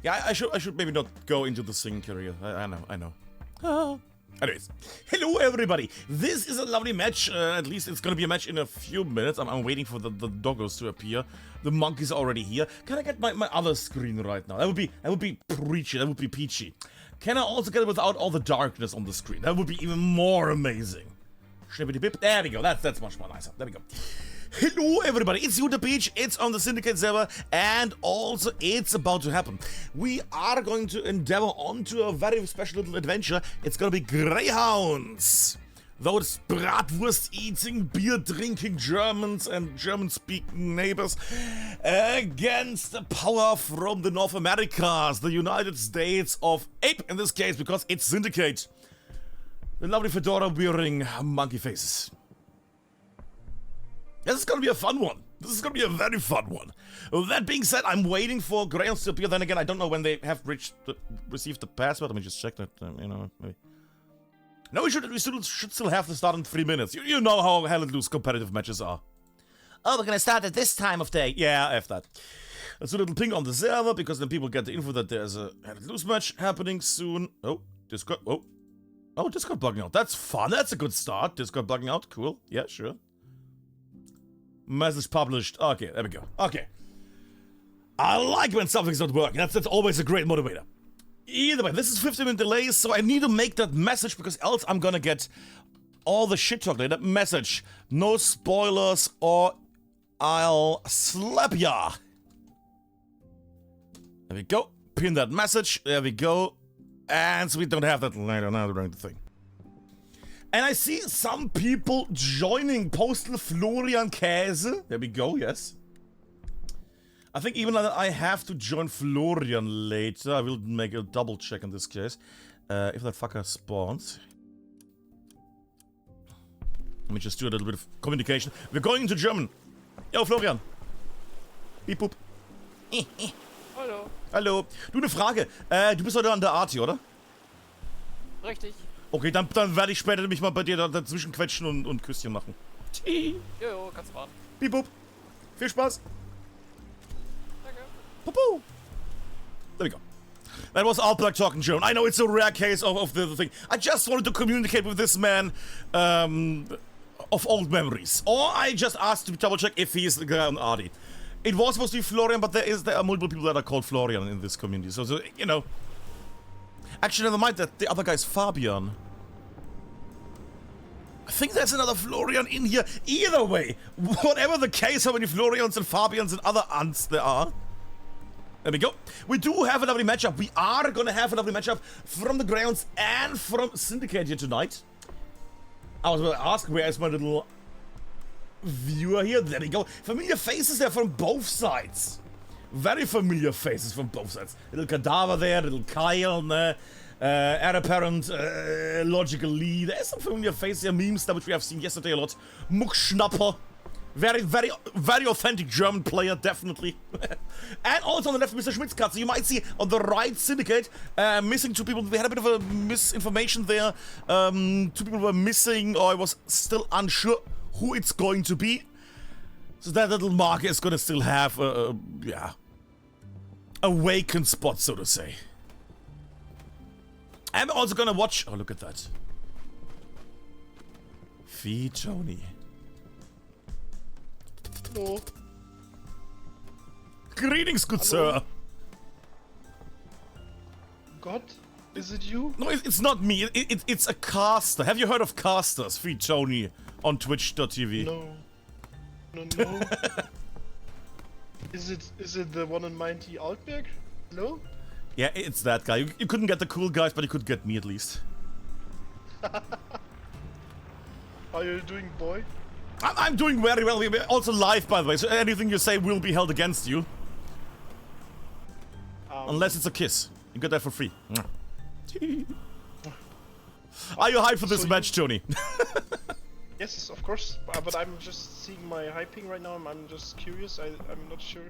Yeah, I should maybe not go into the singing career. I know. Anyways, hello everybody. This is a lovely match. At least it's gonna be a match in a few minutes. I'm waiting for the doggos to appear. The monkey's already here. Can I get my other screen right now? That would be preachy. That would be peachy. Can I also get it without all the darkness on the screen? That would be even more amazing. Shnippity pip. There we go. That's much more nicer. There we go. Hello everybody, it's you the Peach, it's on the Syndicate server, and also it's about to happen. We are going to endeavor onto a very special little adventure. It's gonna be Greyhounds. Those bratwurst-eating, beer-drinking Germans and German-speaking neighbors against the power from the North Americas, the United States of Ape in this case, because it's Syndicate. The lovely fedora-wearing monkey faces. This is gonna be a fun one. This is gonna be a very fun one. That being said, I'm waiting for Greyhounds to appear. Then again, I don't know when they have received the password. Let me just check that. Maybe. No, we should still have to start in 3 minutes. You know how hell loose competitive matches are. Oh, we're gonna start at this time of day. Yeah, F that. Let's do a little ping on the server because then people get the info that there's a hell loose match happening soon. Oh, Discord. Oh, Discord bugging out. That's fun. That's a good start. Discord bugging out. Cool. Yeah, sure. Message published. Okay, there we go. Okay. I like when something's not working. That's always a great motivator. Either way, this is 15-minute delay, so I need to make that message because else I'm gonna get all the shit talk later. Message. No spoilers or I'll slap ya. There we go. Pin that message. There we go. And so we don't have that later now during the thing. And I see some people joining Postal Florian Käse. There we go, yes. I think even that I have to join Florian later. I will make a double check in this case. If that fucker spawns. Let me just do a little bit of communication. We're going into German. Yo, Florian. Beep boop. Hallo. Hallo. Du, eine Frage. Du bist heute an der Arti, oder? Richtig. Okay, dann werde ich später mich mal bei dir dazwischen quetschen und Küsschen machen. Jojo, kannst fahren. Beep boop. Viel Spaß. Danke. Popo. There we go. That was all black talking German. I know it's a rare case of the thing. I just wanted to communicate with this man of old memories. Or I just asked to double check if he's the guy on Arti. It was supposed to be Florian, but there are multiple people that are called Florian in this community. So you know. Actually, never mind that. The other guy's Fabian. I think there's another Florian in here. Either way, whatever the case, how many Florians and Fabians and other aunts there are. There we go. We do have a lovely matchup. We are gonna have a lovely matchup from the Greyhounds and from Syndicate here tonight. I was gonna ask, where is my little viewer here? There we go. Familiar faces there from both sides. Very familiar faces from both sides. Little Cadaver there, little Kyle, Heir Apparent, Logical Lee. There's some familiar faces here, memes that which we have seen yesterday a lot. Muckschnapper. Very, very, very authentic German player, definitely. And also on the left, Mr. Schmitzkatze. You might see on the right, Syndicate, missing 2 people. We had a bit of a misinformation there. 2 people were missing, or I was still unsure who it's going to be. So that little marker is gonna still have yeah, a vacant spot, so to say. I'm also gonna watch. Oh, look at that. Fee Tony. Hello. Greetings, good Hello. sir. God, is it you? No, it's not me. It's a caster. Have you heard of casters? Fee Tony on Twitch.tv. No. Is it the one in Mighty Altberg? Hello? Yeah, it's that guy. You couldn't get the cool guys, but you could get me at least. How are you doing, boy? I'm doing very well. We're also live, by the way, so anything you say will be held against you. Unless it's a kiss. You get that for free. Are you hyped for this match, Tony? Yes, of course. But I'm just seeing my hyping right now. I'm just curious. I'm not sure.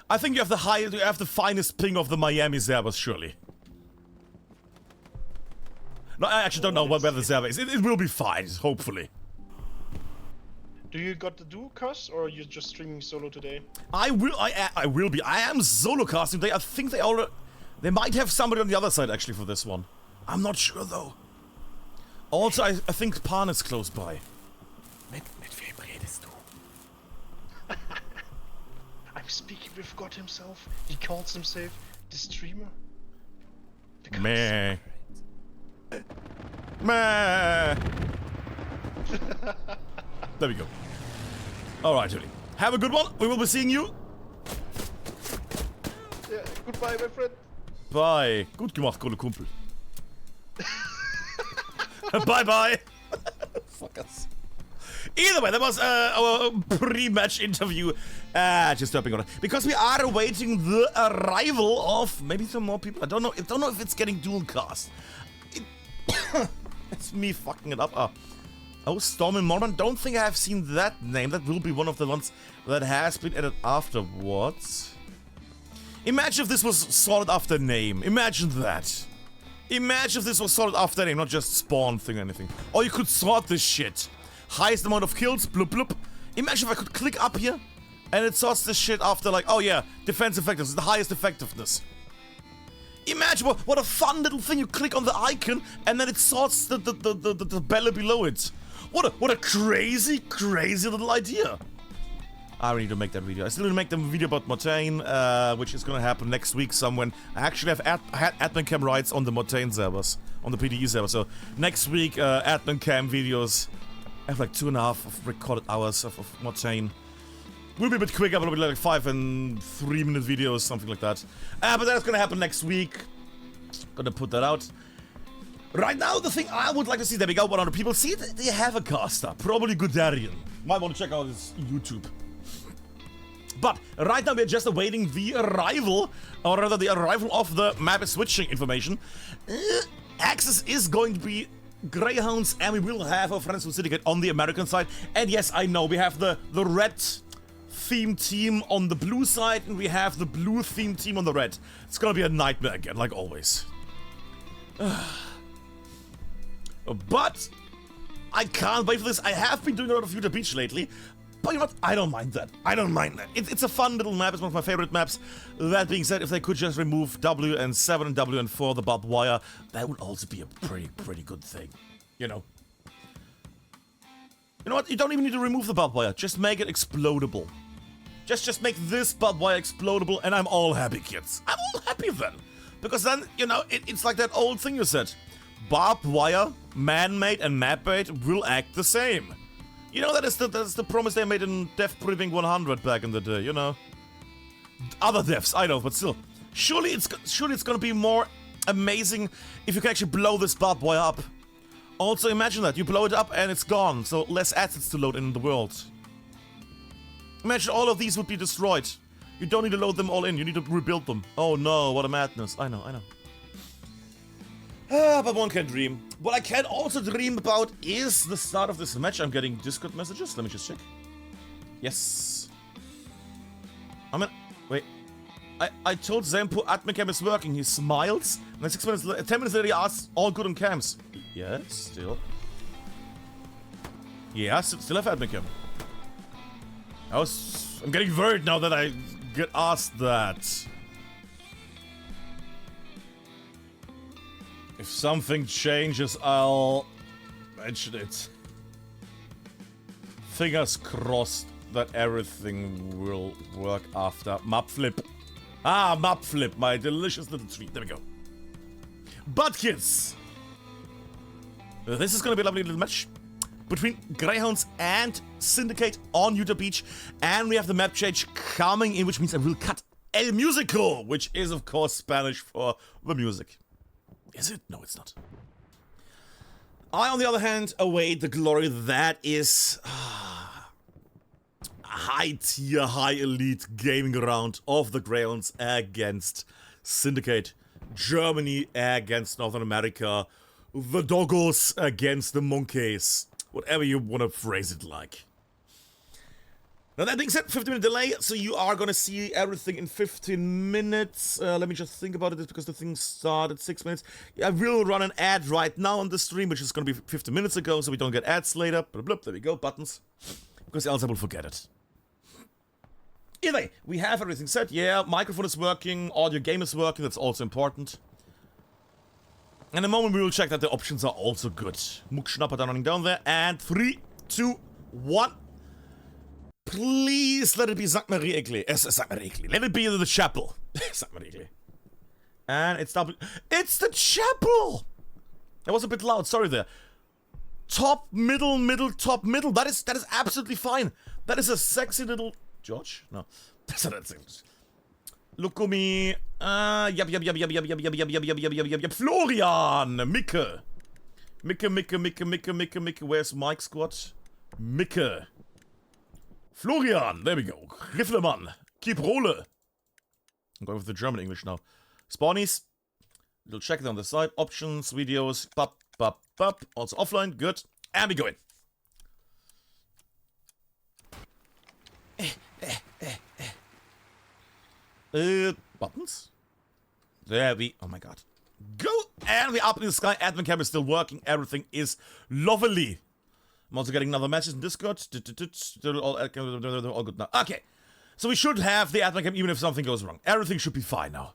I think you have the finest ping of the Miami servers, surely. No, I actually don't know where the server is. It will be fine, hopefully. Do you got the duo cast or are you just streaming solo today? I will be. I am solo casting today. I think they might have somebody on the other side actually for this one. I'm not sure though. Also, I think Pan is close by. Mit wem redest du? I'm speaking with God himself. He calls himself the streamer. Because Meh. Meh. There we go. Alright, Julie. Have a good one. We will be seeing you. Yeah, goodbye, my friend. Bye. Gut gemacht, coole Kumpel. Bye bye. Fuckers. Either way, that was our pre-match interview. Just jumping on it. Because we are awaiting the arrival of maybe some more people. I don't know if it's getting dual cast. It's me fucking it up. Oh, Storm and Mormon. Don't think I have seen that name. That will be one of the ones that has been added afterwards. Imagine if this was sorted after name. Imagine that. Imagine if this was sorted after name, not just spawn thing or anything. Or you could sort this shit. Highest amount of kills, bloop bloop. Imagine if I could click up here and it sorts this shit after like, oh yeah, defense effectiveness, the highest effectiveness. Imagine what a fun little thing. You click on the icon and then it sorts the belly below it. What a crazy little idea. I really need to make that video. I still need to make the video about Montaigne, which is gonna happen next week somewhere. I actually have had Admincam rights on the Montaigne servers, on the PDE server. So next week, Admincam videos. I have like 2.5 of recorded hours of Montaigne. Will be a bit quicker, but it'll be like 5 and 3-minute videos, something like that. But that's gonna happen next week. Gonna put that out. Right now, the thing I would like to see, there we go, 100 people. See, they have a caster, probably Guderian. Might want to check out his YouTube. But right now, we're just awaiting the arrival, or rather the arrival of the map switching information. Access is going to be Greyhounds, and we will have our friends from Syndicate on the American side. And yes, I know, we have the red theme team on the blue side, and we have the blue theme team on the red. It's gonna be a nightmare again, like always. But I can't wait for this. I have been doing a lot of Utah Beach lately, but you know what? I don't mind that. I don't mind that. It's a fun little map. It's one of my favorite maps. That being said, if they could just remove WN7 and WN4, the barbed wire, that would also be a pretty good thing. You know? You know what? You don't even need to remove the barbed wire. Just make it explodable. Just make this barbed wire explodable, and I'm all happy, kids. I'm all happy then. Because then, you know, it's like that old thing you said. Barbed wire, man-made, and map-made will act the same. You know, that's the promise they made in Death Breathing 100 back in the day, you know? Other deaths, I know, but still. Surely it's gonna be more amazing if you can actually blow this barbed wire up. Also, imagine that. You blow it up and it's gone, so less assets to load in the world. Imagine all of these would be destroyed. You don't need to load them all in, you need to rebuild them. Oh no, what a madness. I know. But one can dream. What I can also dream about is the start of this match. I'm getting Discord messages. Let me just check. Yes. Wait. I told Zampo Admincam is working. He smiles. And then 10 minutes later he asks, all good on cams. Yes, still. Yeah, still have Admincam. I'm getting worried now that I get asked that. If something changes, I'll mention it. Fingers crossed that everything will work after map flip. Map flip, my delicious little treat. There we go. But kids, this is gonna be a lovely little match between Greyhounds and Syndicate on Utah Beach, and we have the map change coming in, which means I will cut El Musico, which is of course Spanish for the music. Is it? No, it's not. I, on the other hand, await the glory that is high-tier, high-elite gaming round of the Greyhounds against Syndicate, Germany against Northern America, the Doggos against the Monkeys, whatever you want to phrase it like. Now that being said, 15-minute delay, so you are gonna see everything in 15 minutes. Let me just think about it, because the thing started 6 minutes. I will run an ad right now on the stream, which is gonna be 15 minutes ago, so we don't get ads later. Blah, blah, there we go, buttons. because else I will forget it. Either way, we have everything set. Yeah, microphone is working, audio game is working, that's also important. In a moment we will check that the options are also good. Muckschnapper running down there, and 3, 2, 1. Please let it be St. Marie Egli. St. Marie Egli. Let it be the chapel. St. Marie Egli. And it's double. It's the chapel! That was a bit loud, sorry there. Top, middle, middle, top, middle. That is absolutely fine. That is a sexy little... George? No. That's not English. Lukumi. Yep. Florian! Micke. Micke. Where's Mike Squad? Micke. Florian. There we go. Rifflemann. Keep Rolle. I'm going with the German English now. Spawnies. We'll check it on the side. Options, videos. Bop. Also offline. Good. And we go in. Buttons? There we... Oh my god. Go! And we're up in the sky. Admincam is still working. Everything is lovely. I'm also getting another message in Discord. Still all good now. Okay. So we should have the Admincam even if something goes wrong. Everything should be fine now.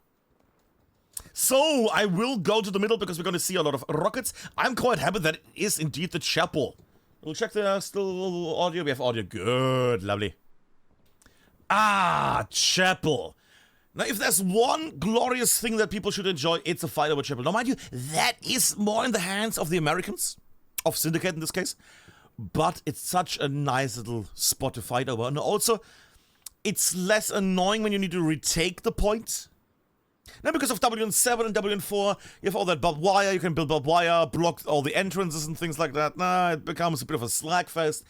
So, I will go to the middle because we're going to see a lot of rockets. I'm quite happy that it is indeed the chapel. We'll check the still audio. We have audio. Good. Lovely. Ah, chapel. Now, if there's one glorious thing that people should enjoy, it's a fight over chapel. Now, mind you, that is more in the hands of the Americans. Of Syndicate in this case. But it's such a nice little spot to fight over. And also, it's less annoying when you need to retake the point. Now, because of WN7 and WN4, you have all that barbed wire, you can build barbed wire, block all the entrances and things like that. Nah, it becomes a bit of a slagfest.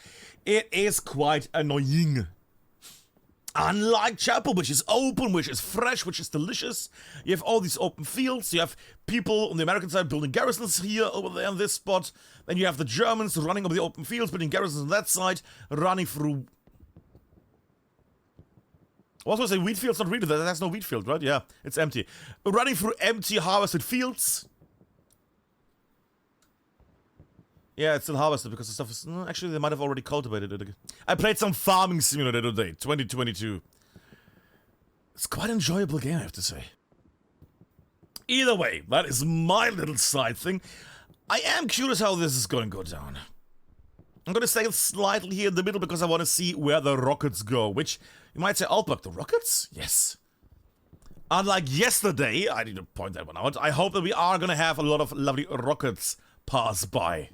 It is quite annoying. Unlike Chapel, which is open, which is fresh, which is delicious. You have all these open fields, you have people on the American side building garrisons here, over there on this spot. Then you have the Germans running over the open fields, building garrisons on that side, running through... I was going to say wheat fields, not really, that's no wheat field, right? Yeah, it's empty. Running through empty harvested fields. Yeah, it's still harvested because the stuff is... actually, they might have already cultivated it again. I played some Farming Simulator today, 2022. It's quite an enjoyable game, I have to say. Either way, that is my little side thing. I am curious how this is going to go down. I'm going to stay slightly here in the middle because I want to see where the rockets go, which... You might say, Altberg, the rockets? Yes. Unlike yesterday, I need to point that one out, I hope that we are going to have a lot of lovely rockets pass by.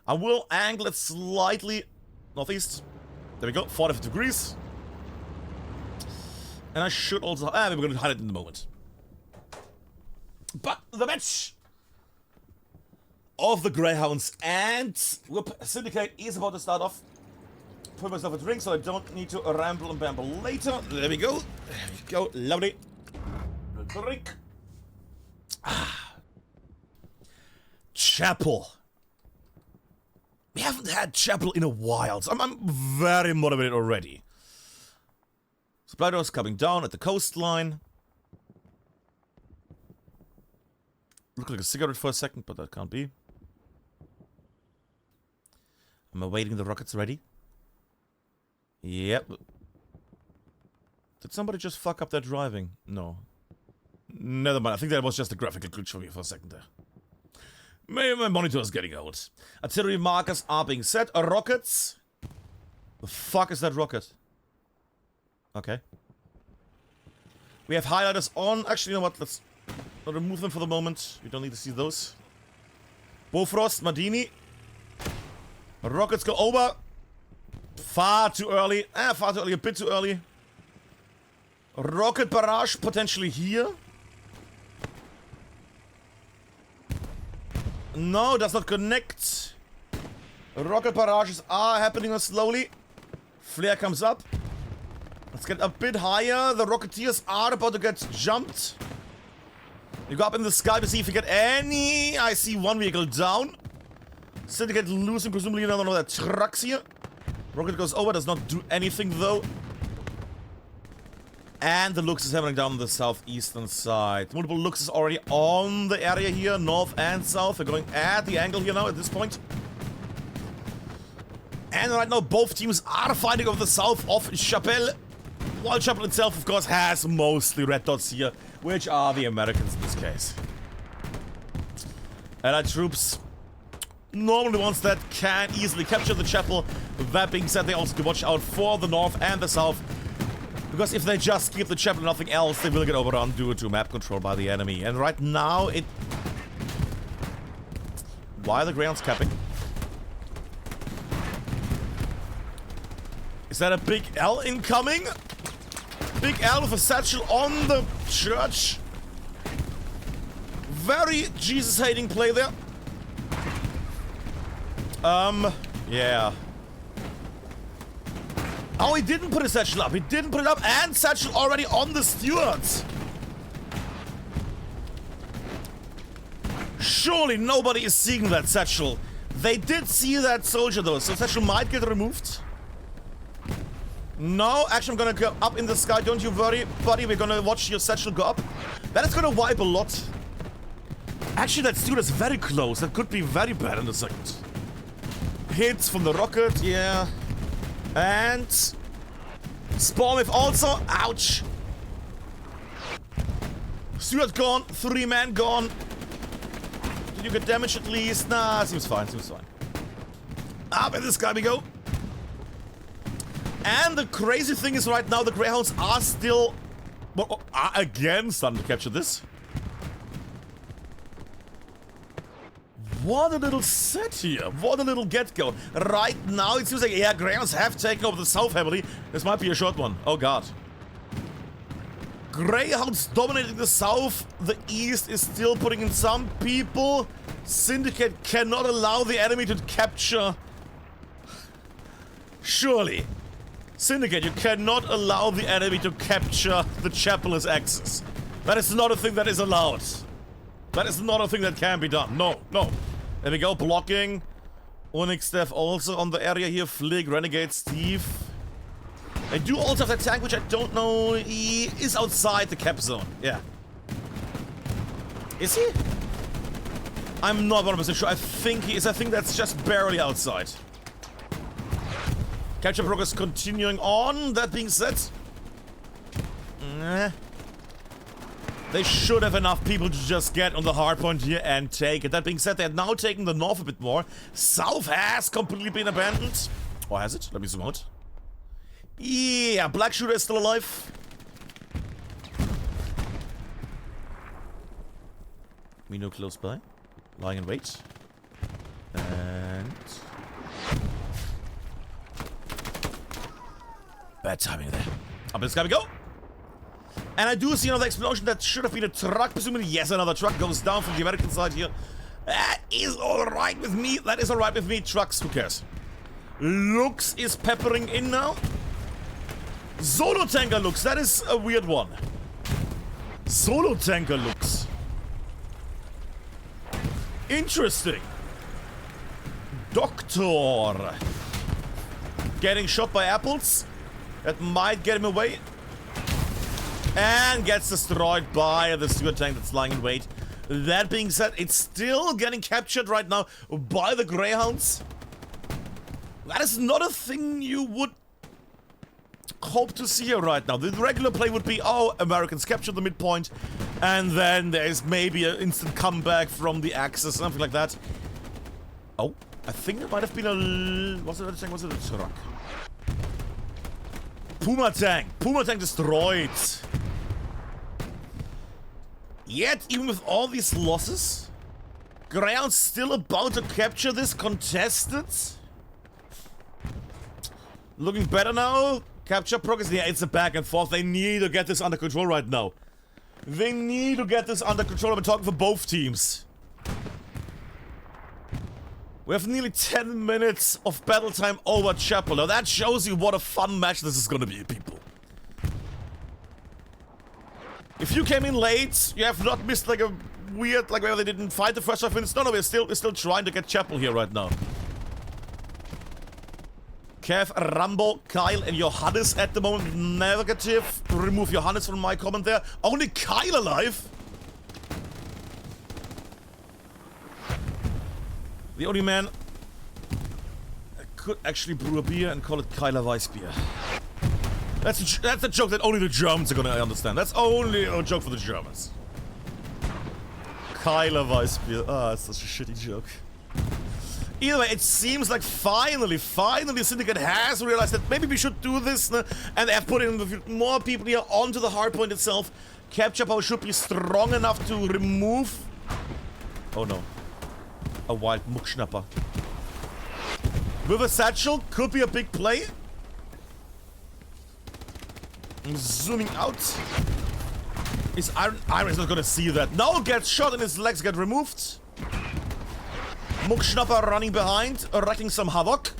I will angle it slightly northeast. There we go, 45 degrees. And I should also... we're going to hide it in the moment. But the match of the Greyhounds and Syndicate is about to start off. Put myself a drink so I don't need to ramble and bamble later. There we go. There we go. Lovely. Drink. Chapel. We haven't had Chapel in a while, so I'm very motivated already. Supply doors coming down at the coastline. Looked like a cigarette for a second, but that can't be. I'm awaiting the rockets ready. Yep. Did somebody just fuck up their driving? No. Never mind. I think that was just a graphical glitch for me for a second there. Maybe my monitor is getting old. Artillery markers are being set. Rockets. The fuck is that rocket? Okay. We have highlighters on. Actually, you know what? Let's not remove them for the moment. You don't need to see those. Bofrost, Madini. Rockets go over. Far too early. Far too early. A bit too early. Rocket barrage potentially here. No, does not connect. Rocket barrages are happening slowly. Flare comes up. Let's get a bit higher. The Rocketeers are about to get jumped. You go up in the sky to see if you get any. I see one vehicle down. Syndicate losing presumably another one of their trucks here. Rocket goes over, does not do anything though. And the Lux is happening down the southeastern side. Multiple Lux is already on the area here, north and south. They're going at the angle here now at this point. And right now, both teams are fighting over the south of Chapelle. While Chapelle itself, of course, has mostly red dots here, which are the Americans in this case. Allied troops, normally the ones that can easily capture the chapel. That being said, they also do watch out for the north and the south. Because if they just keep the chapel and nothing else, they will get overrun due to map control by the enemy. And right now, it... Why are the Greyhounds capping? Is that a big L incoming? Big L with a satchel on the church. Very Jesus-hating play there. Yeah. Oh, he didn't put his satchel up. He didn't put it up, and satchel already on the stewards. Surely nobody is seeing that satchel. They did see that soldier though, so satchel might get removed. No, actually I'm gonna go up in the sky. Don't you worry, buddy. We're gonna watch your satchel go up. That is gonna wipe a lot. Actually, that steward is very close. That could be very bad in a second. Hits from the rocket, yeah. And... Spawn wave also. Ouch. Steward gone. 3 men gone. Did you get damage at least? Nah, seems fine, seems fine. Up in the sky we go. And the crazy thing is right now the Greyhounds are still... Well, are again starting to capture this. What a little set here. What a little get-go. Right now it seems like, yeah, Greyhounds have taken over the south heavily. This might be a short one. Oh god. Greyhounds dominating the south. The east is still putting in some people. Syndicate cannot allow the enemy to capture. Surely. Syndicate, you cannot allow the enemy to capture the chapel as axis. That is not a thing that is allowed. That is not a thing that can be done. No, no. There we go, blocking. Onyx Death also on the area here. Flick, Renegade, Steve. They do also have that tank, which I don't know. He is outside the cap zone. Yeah. Is he? I'm not 100% sure. I think he is. I think that's just barely outside. Capture progress continuing on. That being said, they should have enough people to just get on the hardpoint here and take it. That being said, they're now taking the north a bit more. South has completely been abandoned. Or has it? Let me zoom out. Yeah, Black Shooter is still alive. Mino close by. Lying in wait. And... Bad timing there. Up in the sky we go. And I do see another explosion. That should have been a truck, presumably. Yes, another truck goes down from the American side here. That is alright with me. That is alright with me. Trucks, who cares? Lux is peppering in now. Solo tanker Lux. That is a weird one. Solo tanker Lux. Interesting. Doctor. Getting shot by apples. That might get him away. And gets destroyed by the steward tank that's lying in wait. That being said, it's still getting captured right now by the Greyhounds. That is not a thing you would hope to see here right now. The regular play would be, oh, Americans capture the midpoint, and then there's maybe an instant comeback from the Axis, something like that. Oh, I think it might have been a... Was it a tank? Was it a truck? Puma tank. Puma tank destroyed. Yet, even with all these losses, Greyhounds still about to capture this contested. Looking better now. Capture progress. Yeah, it's a back and forth. They need to get this under control right now. They need to get this under control. I'm talking for both teams. We have nearly 10 minutes of battle time over Chapel. Now that shows you what a fun match this is gonna be, people. If you came in late, you have not missed like a weird, like where they didn't fight the first 5 minutes. No, we're still trying to get Chapel here right now. Kev, Rambo, Kyle, and Johannes at the moment. Negative. Remove Johannes from my comment there. Only Kyle alive. The only man could actually brew a beer and call it Keiler Weissbier. That's a joke that only the Germans are gonna understand. That's only a joke for the Germans. Keiler Weissbier. Ah, it's such a shitty joke. Either way, it seems like finally Syndicate has realized that maybe we should do this, and they have put in more people here onto the hardpoint itself. Capture power should be strong enough to remove... Oh no. A wild Muckschnapper. With a satchel, could be a big play. I'm zooming out. Is Iron is not gonna see that. Now gets shot and his legs get removed. Muckschnapper running behind, wrecking some havoc.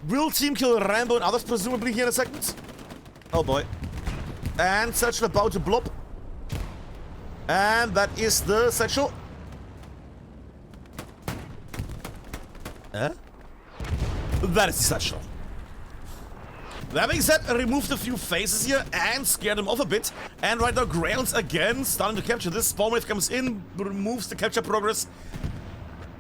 Will team kill Rambo and others presumably here in a second? Oh boy. And Satchel about to blob. And that is the Satchel. That is the Satchel. That being said, removed a few faces here and scared them off a bit. And right now, Greyhounds again starting to capture this. Spawn wave comes in, removes the capture progress.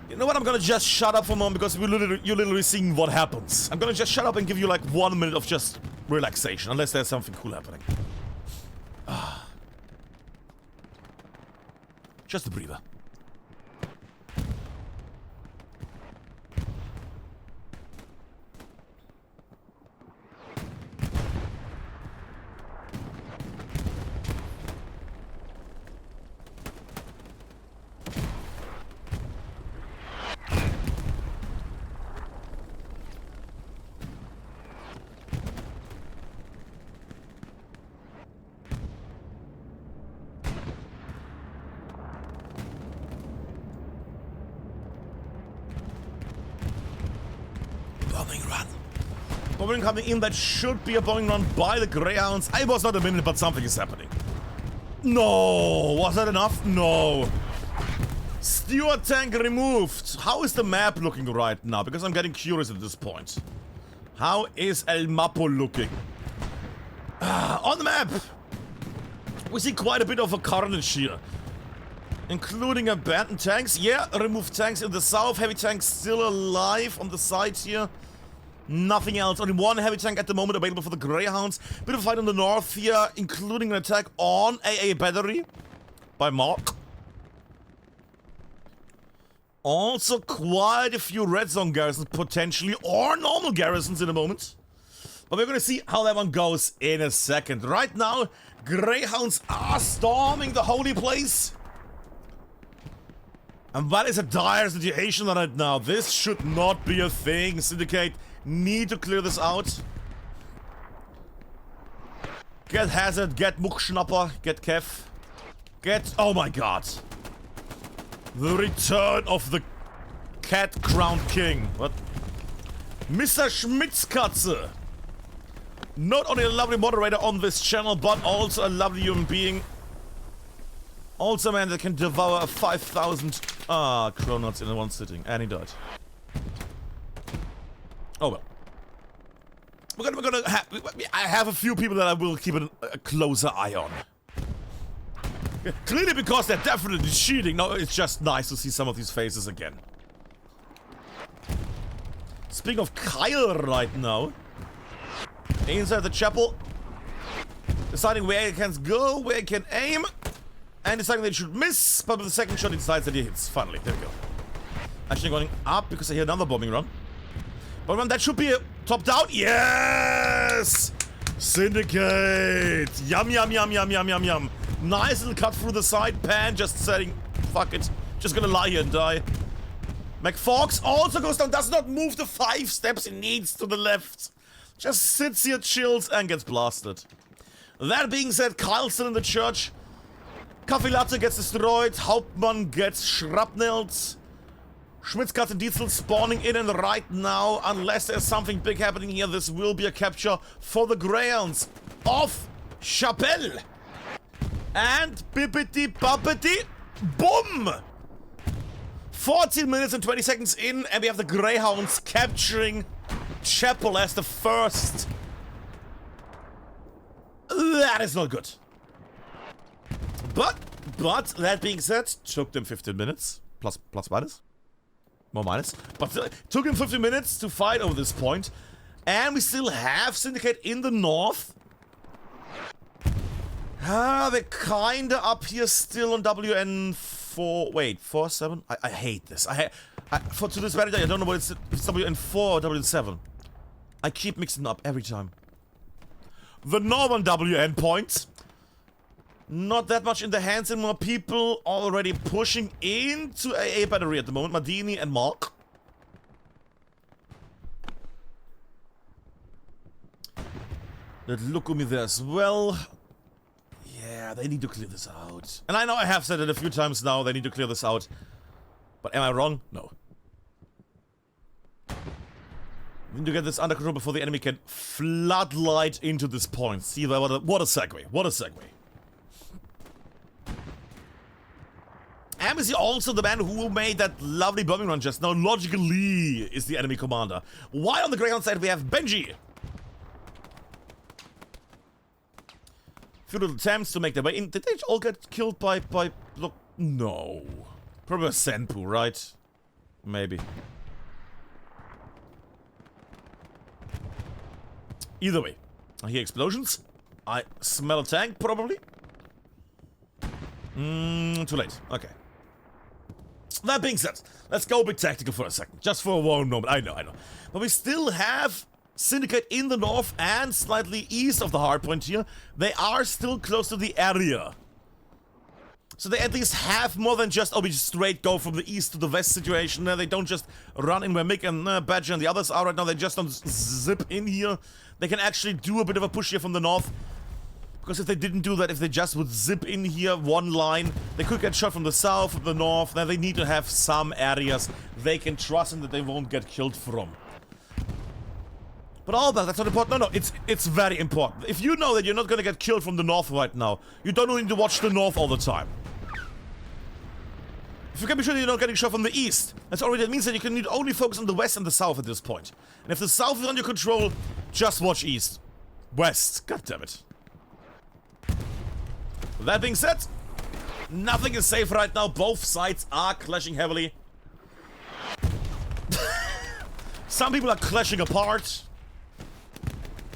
You know what? I'm gonna just shut up for a moment because you're literally seeing what happens. I'm gonna just shut up and give you like 1 minute of just relaxation, unless there's something cool happening. Just a breather. Bombing run. Bombing coming in, that should be a bombing run by the Greyhounds. I was not a minute, but something is happening. No! Was that enough? No. Steward tank removed. How is the map looking right now? Because I'm getting curious at this point. How is El Mapo looking? On the map, we see quite a bit of a carnage here. Including abandoned tanks. Yeah, removed tanks in the south. Heavy tanks still alive on the side here. Nothing else. Only one heavy tank at the moment available for the Greyhounds. Bit of a fight in the north here, including an attack on AA battery by Mark. Also quite a few red zone garrisons potentially, or normal garrisons in a moment. But we're gonna see how that one goes in a second. Right now, Greyhounds are storming the holy place. And that is a dire situation right now. This should not be a thing. Syndicate need to clear this out. Get Hazard, get Muckschnapper, get Kev. Get... Oh my god. The return of the cat-crowned king. What? Mr. Schmitzkatze. Not only a lovely moderator on this channel, but also a lovely human being. Also a man that can devour 5,000 cronuts in one sitting. And he died. Oh well. I have a few people that I will keep a closer eye on. Clearly because they're definitely cheating. No, it's just nice to see some of these faces again. Speaking of Kyle right now. Inside the chapel. Deciding where he can go, where he can aim. And deciding that he should miss. But with the second shot he decides that he hits. Finally, there we go. Actually going up because I hear another bombing run. Bombing run, that should be a top down. Yes! Syndicate! Yum, yum, yum, yum, yum, yum, yum. Nice little cut through the side. Pan just saying, fuck it. Just gonna lie here and die. McFox also goes down. Does not move the 5 steps he needs to the left. Just sits here, chills, and gets blasted. That being said, Kyle's still in the church. Kaffee gets destroyed. Hauptmann gets shrapnelled. Schmitzkatze and Diesel spawning in, and right now, unless there's something big happening here, this will be a capture for the Greyhounds of Chapelle. And bippity boppity boom! 14 minutes and 20 seconds in, and we have the Greyhounds capturing Chapel as the first. That is not good. But that being said, took them 15 minutes, plus minus. More minus. But it took him 50 minutes to fight over this point. And we still have Syndicate in the north. They're kinda up here still on WN4. Wait, 4-7? I hate this. For to this very day, I don't know what if it's WN4 or WN7. I keep mixing up every time. The northern WN point. Not that much in the hands anymore. People already pushing into AA battery at the moment. Madini and Mark. That Lukumi there as well. Yeah, they need to clear this out. And I know I have said it a few times now, they need to clear this out. But am I wrong? No. We need to get this under control before the enemy can floodlight into this point. See, what a segue. What a segue. Am is he also the man who made that lovely bombing run just now? Logically is the enemy commander. Why on the Greyhound side we have Benji? Few little attempts to make their way in. Did they all get killed by look, no. Probably a Senpu, right? Maybe. Either way. I hear explosions. I smell a tank, probably. Too late. Okay. That being said, let's go a bit tactical for a second. Just for one moment. I know. But we still have Syndicate in the north and slightly east of the hardpoint here. They are still close to the area. So they at least have more than just, we just straight go from the east to the west situation. They don't just run in where Mick and Badger and the others are right now. They just don't zip in here. They can actually do a bit of a push here from the north. Because if they didn't do that, if they just would zip in here one line, they could get shot from the south, from the north. Now they need to have some areas they can trust and that they won't get killed from. But all that's not important. No, it's very important. If you know that you're not gonna get killed from the north right now, you don't need to watch the north all the time. If you can be sure that you're not getting shot from the east, that means that you can need only focus on the west and the south at this point. And if the south is under control, just watch east. West. God damn it. With that being said, nothing is safe right now. Both sides are clashing heavily. Some people are clashing apart.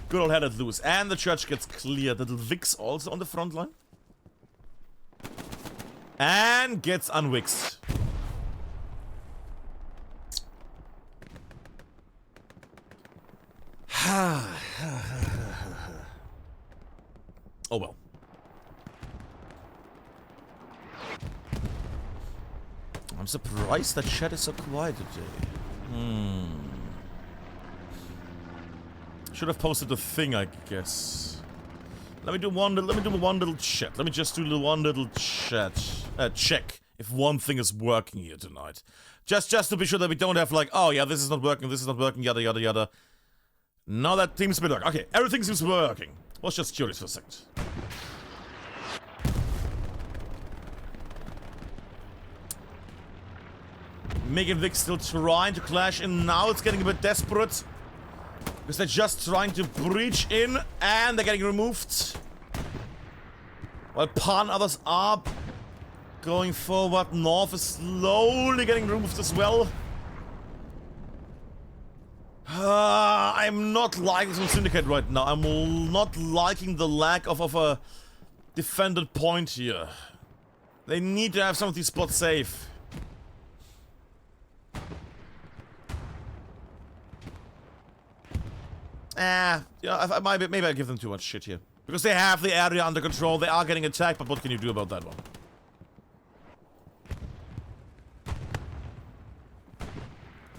Good old headed loose. And the church gets cleared. Little Vix also on the front line. And gets unwixed. Oh well. I'm surprised that chat is so quiet today. Should have posted a thing, I guess. Let me do one little chat. Let me just do one little chat. Check if one thing is working here tonight. Just to be sure that we don't have like, oh yeah, this is not working, yada yada yada. No, that seems to be working. Okay, everything seems to be working. I was just curious for a second. Mig and Vic still trying to clash in now. It's getting a bit desperate. Because they're just trying to breach in and they're getting removed. While Pan others are going forward. North is slowly getting removed as well. I'm not liking some Syndicate right now. I'm not liking the lack of a defended point here. They need to have some of these spots safe. Yeah, maybe I give them too much shit here. Because they have the area under control, they are getting attacked, but what can you do about that one?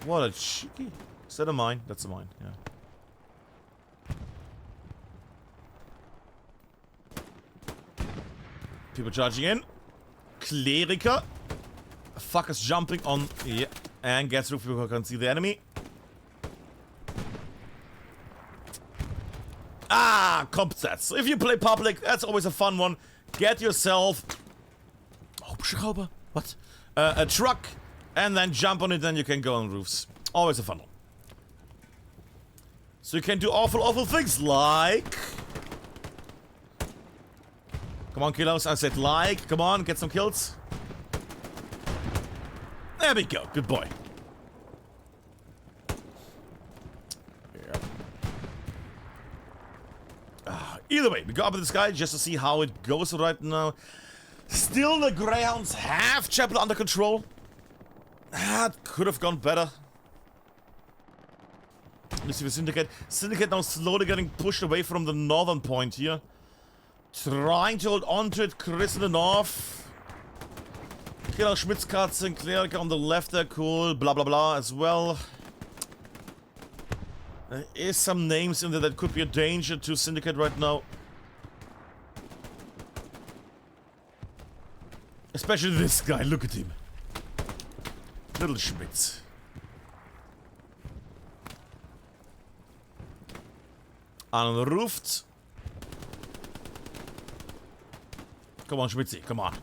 What a cheeky... Is that a mine? That's a mine, yeah. People charging in. Clerica. Fuckers jumping on... Yeah. And gets through people who can see the enemy. Comp sets. If you play public, that's always a fun one. Get yourself... Hubschrauber? What? A truck, and then jump on it, then you can go on roofs. Always a fun one. So you can do awful things like... Come on, killers. I said like. Come on, get some kills. There we go. Good boy. Either way, we go up with this guy just to see how it goes right now. Still, the Greyhounds have Chapel under control. That could have gone better. Let's see the Syndicate. Syndicate now slowly getting pushed away from the northern point here. Trying to hold on to it. Chris in the north. Killer Schmitzkatze and Cleric on the left there. Cool. Blah, blah, blah as well. There is some names in there that could be a danger to Syndicate right now. Especially this guy. Look at him. Little Schmitz. Unroofed. Come on, Schmitzy, come on.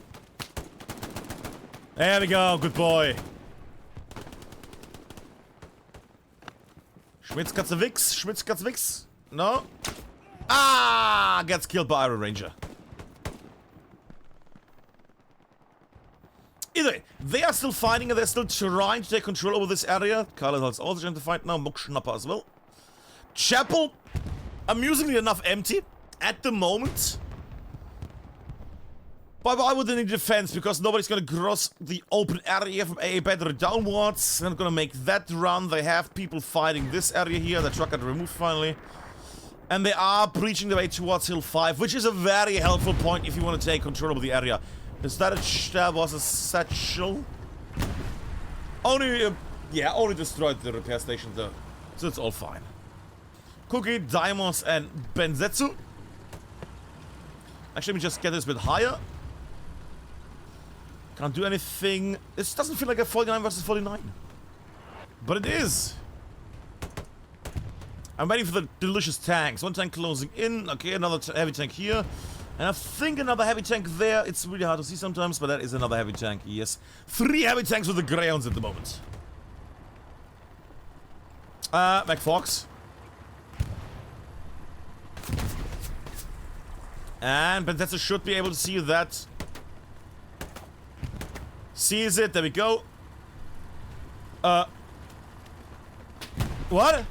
There we go, good boy. Schmitzkatzewix, Schmitzkatzewix. No. Ah, gets killed by Iron Ranger. Either way, they are still fighting and they're still trying to take control over this area. Carlos is also trying to fight now. Muckschnapper as well. Chapel, amusingly enough, empty at the moment. But why would they need defense? Because nobody's gonna cross the open area from AA battery downwards. They're not gonna make that run. They have people fighting this area here. The truck got removed finally. And they are breaching their way towards Hill 5, which is a very helpful point if you want to take control of the area. Is that that was a satchel? Only, yeah, only destroyed the repair station though. So it's all fine. Cookie, Daimos, and Benzetsu. Actually, let me just get this a bit higher. Can't do anything. This doesn't feel like a 49 versus 49. But it is. I'm waiting for the delicious tanks. One tank closing in. Okay, another heavy tank here. And I think another heavy tank there. It's really hard to see sometimes, but that is another heavy tank. Yes. 3 heavy tanks with the Greyhounds at the moment. McFox. And Benzetsu should be able to see that. Sees it. There we go. What?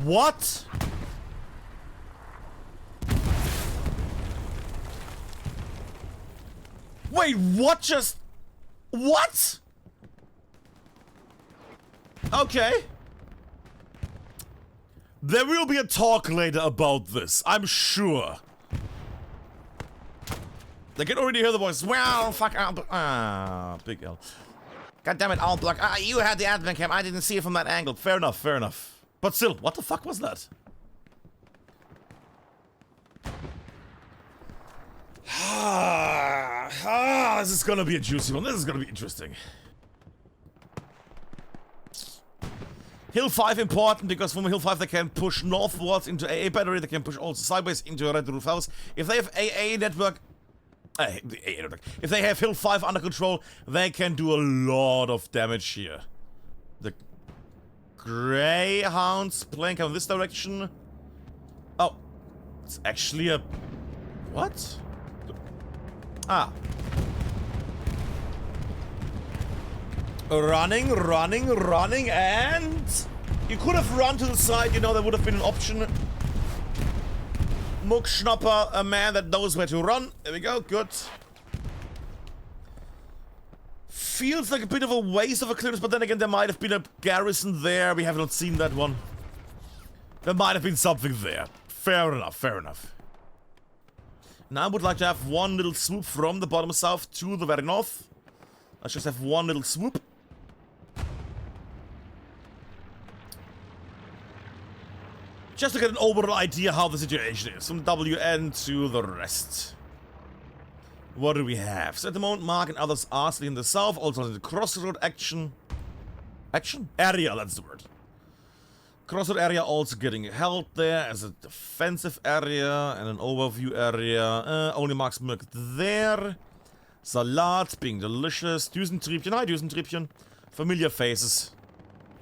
What? Wait, what just... What? Okay. There will be a talk later about this, I'm sure. They can already hear the voice. Well, fuck out. Ah, big L. God damn it, I'll block. Ah, you had the Admincam. I didn't see it from that angle. Fair enough, fair enough. But still, what the fuck was that? This is gonna be a juicy one. This is gonna be interesting. Hill 5 important because from Hill 5 they can push northwards into AA battery. They can push also sideways into a red roof house. If they have AA network, if they have Hill 5 under control, they can do a lot of damage here. The Greyhounds playing in this direction. Oh, it's actually a... What? Ah. Running, and... You could have run to the side, you know, that would have been an option. Muckschnapper, a man that knows where to run. There we go, good. Feels like a bit of a waste of a clearance, but then again, there might have been a garrison there. We have not seen that one. There might have been something there. Fair enough, fair enough. Now I would like to have one little swoop from the bottom south to the very north. Let's just have one little swoop. Just to get an overall idea how the situation is. From WN to the rest. What do we have? So at the moment, Mark and others are still in the south. Also in the crossroad action. Action? Area, that's the word. Crossroad area also getting held there as a defensive area and an overview area. Only Mark's Milk there. Salat being delicious. Düsentriebchen. Hi, Düsentriebchen. Familiar faces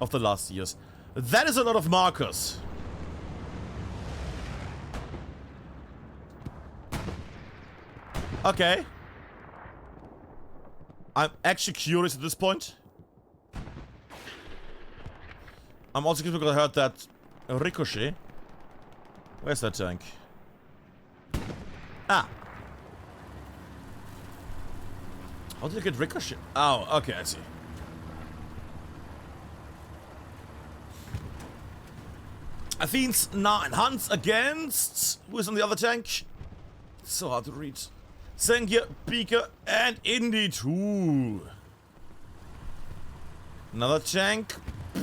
of the last years. That is a lot of markers. Okay. I'm also going to hurt that ricochet. Where's that tank? Ah. How did I get ricochet? Oh, okay, I see. Athene's 9 hunts against... Who is on the other tank? It's so hard to read. Sengia, Pika, and Indy 2. Another tank.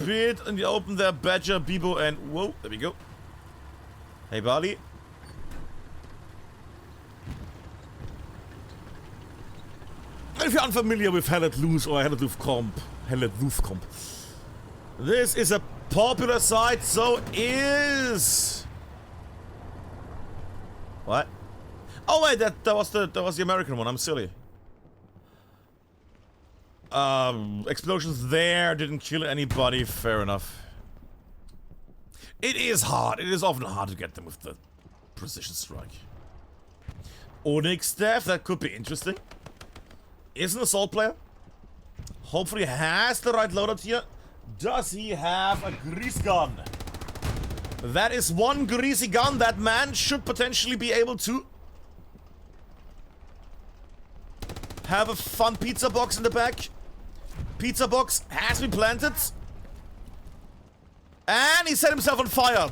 Pit in the open there. Badger, Bibo, and... Whoa, there we go. Hey, Bali. If you're unfamiliar with Hell Let Loose or Hell Let Loose Comp, this is a popular site, so is... What? Oh wait, that was the American one, I'm silly. Explosions there didn't kill anybody, fair enough. It is hard, it is often hard to get them with the precision strike. Onyx staff, that could be interesting. Is an assault player. Hopefully has the right loadout here. Does he have a grease gun? That is one greasy gun. That man should potentially be able to have a fun pizza box in the back. Pizza box has been planted. And he set himself on fire.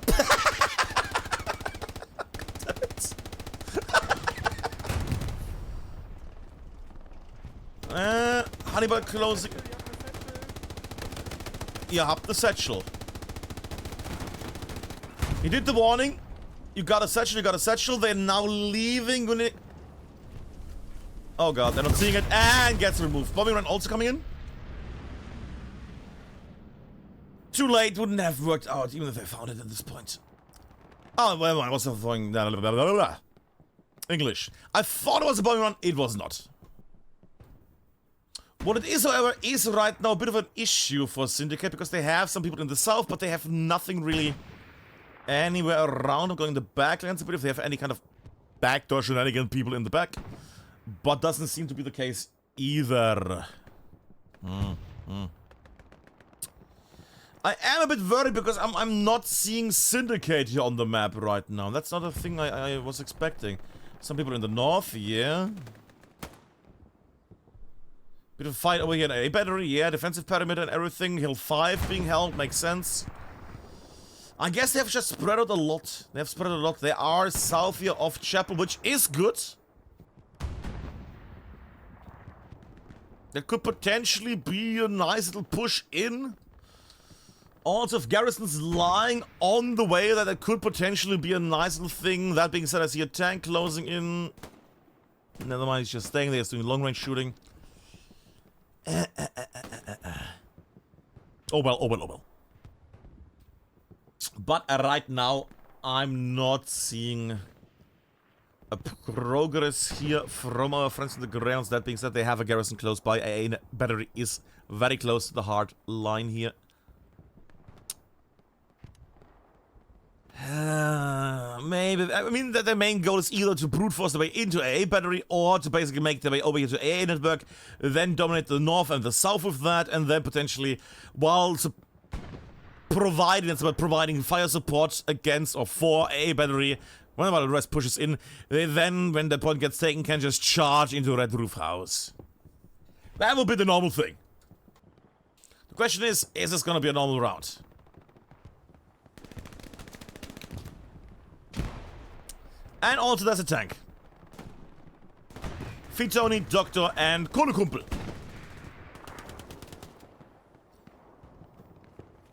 Hannibal closing. Ihr habt the satchel. He did the warning. You got a satchel, you got a satchel. They're now leaving when it... Oh god, they're not seeing it and gets removed. Bombing run also coming in. Too late, wouldn't have worked out even if they found it at this point. Oh, well, I was throwing... English. I thought it was a bombing run, it was not. What it is, however, is right now a bit of an issue for Syndicate because they have some people in the south, but they have nothing really anywhere around. I'm going the backlands a bit if they have any kind of backdoor shenanigan people in the back. But doesn't seem to be the case either. I am a bit worried because I'm not seeing Syndicate here on the map right now. That's not a thing I was expecting. Some people in the north, yeah. Bit of a fight over here in A battery, yeah, defensive perimeter and everything. Hill 5 being held, makes sense. I guess they have just spread out a lot. They have spread out a lot. They are south here of Chapel, which is good. That could potentially be a nice little push in. Also, if Garrison's lying on the way, that could potentially be a nice little thing. That being said, I see a tank closing in. Never mind, he's just staying there, he's doing long-range shooting. Oh well. But right now, I'm not seeing a progress here from our friends in the Greyhounds. That being said, they have a garrison close by. A battery is very close to the hard line here. Maybe, I mean, that their main goal is either to brute force their way into AA battery or to basically make their way over here to AA network, then dominate the north and the south with that, and then potentially, while providing fire support against or for AA battery, whenever the rest pushes in, they then, when the point gets taken, can just charge into Red Roof House. That will be the normal thing. The question is this gonna be a normal round? And also there's a tank. Fitoni, Doctor, and Kohlekumpel.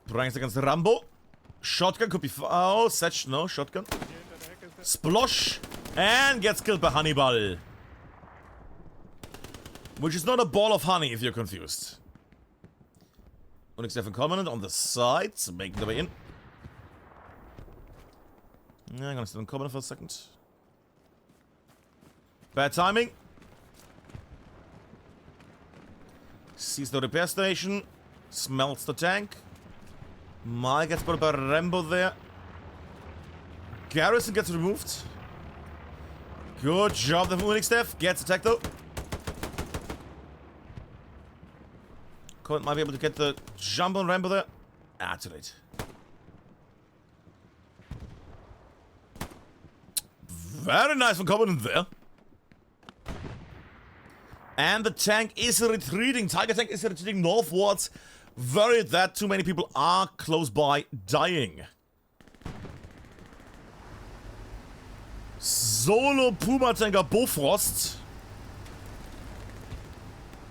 Pranks against Rambo. Shotgun could be... Oh, Setch, no, shotgun. Splosh. And gets killed by Hannibal. Which is not a ball of honey, if you're confused. Onyx Stefan Commandant on the sides, making their way in. Yeah, I'm gonna stay on Commandant for a second. Bad timing. Sees the repair station. Smelts the tank. Mike gets put by Rambo there. Garrison gets removed. Good job, the Onyx Steph. Gets attacked though. Comet might be able to get the jump on Rambo there. Ah, too late. Very nice from Covenant there. And the tank is retreating. Tiger tank is retreating northwards. Worried that too many people are close by dying. Solo Puma tanker Bofrost.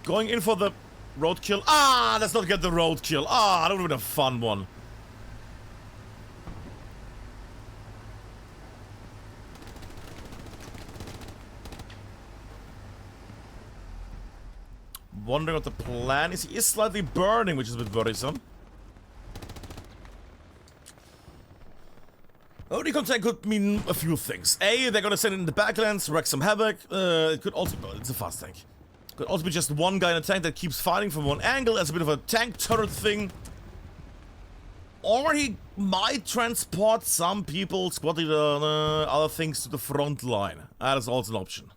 Going in for the roadkill. Ah, let's not get the roadkill. Ah, that would have been a fun one. Wondering what the plan is. He is slightly burning, which is a bit worrisome. Recon tank could mean a few things. A, they're gonna send it in the backlands, wreak some havoc. It could also be, it's a fast tank. Could also be just one guy in a tank that keeps fighting from one angle as a bit of a tank turret thing. Or he might transport some people, squad leader, other things to the front line. That is also an option.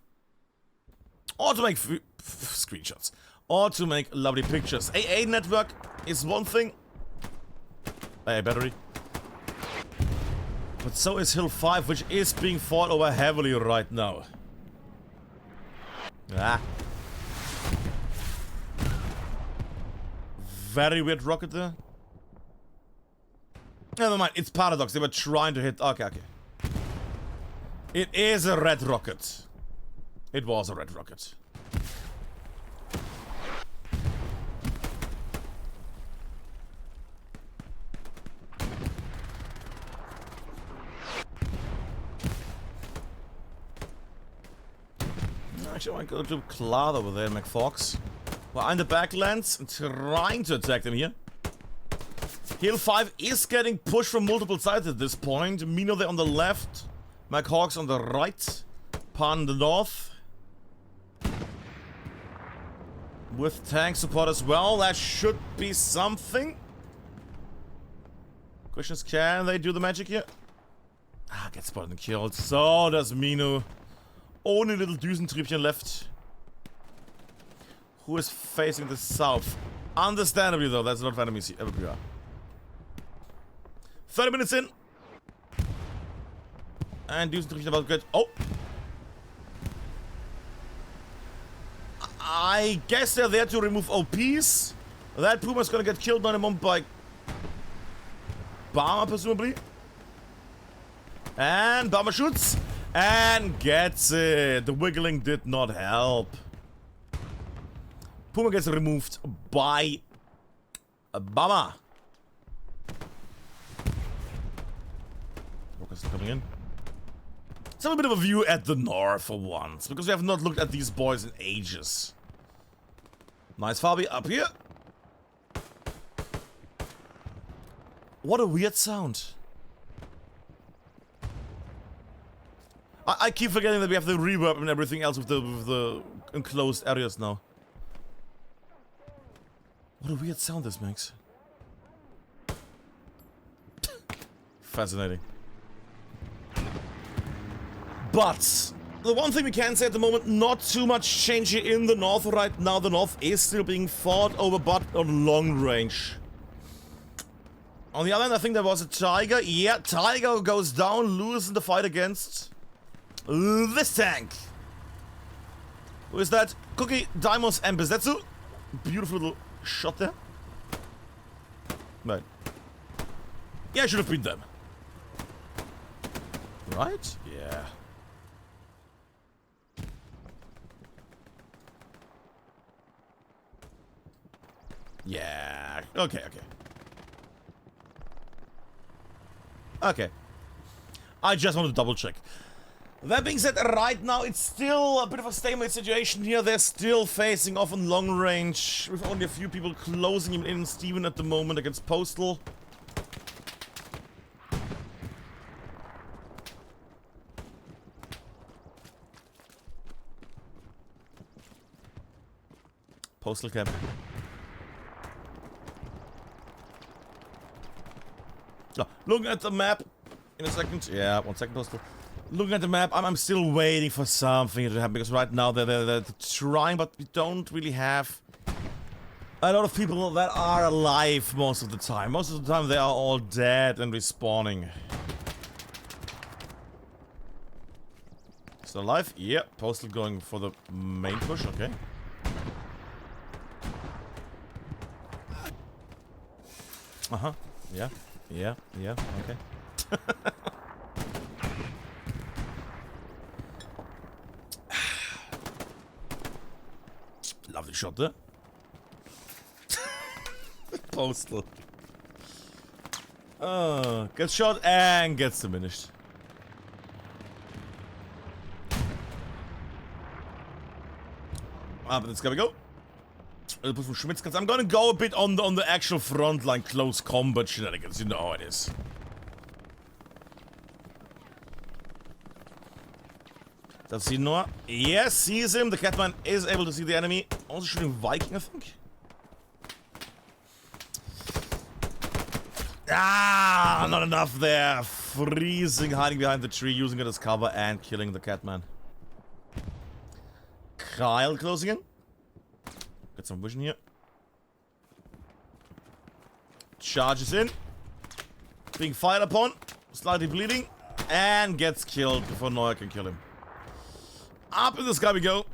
Or to make screenshots. Or to make lovely pictures. AA network is one thing. AA battery. But so is Hill 5, which is being fought over heavily right now. Ah. Very weird rocket there. Never mind, it's Paradox. They were trying to hit... Okay, okay. It is a red rocket. It was a red rocket. Actually, I want to go to Cloud over there, McFox. Well, in the backlands, trying to attack them here. Hill 5 is getting pushed from multiple sides at this point. Mino there on the left. McHawks on the right. Pan in the north. With tank support as well. That should be something. Question is, can they do the magic here? Ah, get spotted and killed. So does Mino. Only little Düsentriebchen left. Who is facing the south? Understandably though, that's not enemies here. 30 minutes in. And Düsentriebchen about to get... Oh! I guess they're there to remove OPs. That Puma's gonna get killed by a moment by... Barmer, presumably. And Barmer shoots. And gets it. The wiggling did not help. Puma gets removed by Bama. Rockets coming in. Let's have a bit of a view at the north for once, because we have not looked at these boys in ages. Nice Fabi up here. What a weird sound. I keep forgetting that we have the reverb and everything else with the enclosed areas now. What a weird sound this makes. Fascinating. But the one thing we can say at the moment, not too much change here in the north right now. The north is still being fought over, but on long range. On the other hand, I think there was a Tiger. Yeah, Tiger goes down, losing the fight against this tank. Who is that? Cookie, Daimos, and Bezetsu. Beautiful little shot there. Right. Yeah, it should have been them. Right? Yeah. Yeah. Okay, okay. Okay. I just want to double check. That being said, right now it's still a bit of a stalemate situation here. They're still facing off on long range, with only a few people closing him in. Steven at the moment against Postal. Postal camp. Oh, looking at the map in a second. Yeah, 1 second, Postal. Looking at the map, I'm still waiting for something to happen, because right now they're trying, but we don't really have a lot of people that are alive most of the time. Most of the time they are all dead and respawning. Still alive? Yep. Postal going for the main push. Okay. Uh-huh. Yeah. Yeah. Yeah. Okay. Lovely shot there. Postal. Oh, gets shot and gets diminished. But it's gonna go. I'm gonna go a bit on the actual front line, close combat shenanigans. You know how it is. Does he know? Yes, sees him. The Catman is able to see the enemy. Also shooting Viking, I think. Ah, not enough there. Freezing, hiding behind the tree, using it as cover and killing the Catman. Kyle closing in. Get some vision here. Charges in. Being fired upon. Slightly bleeding. And gets killed before Neuer can kill him. Up in the sky we go.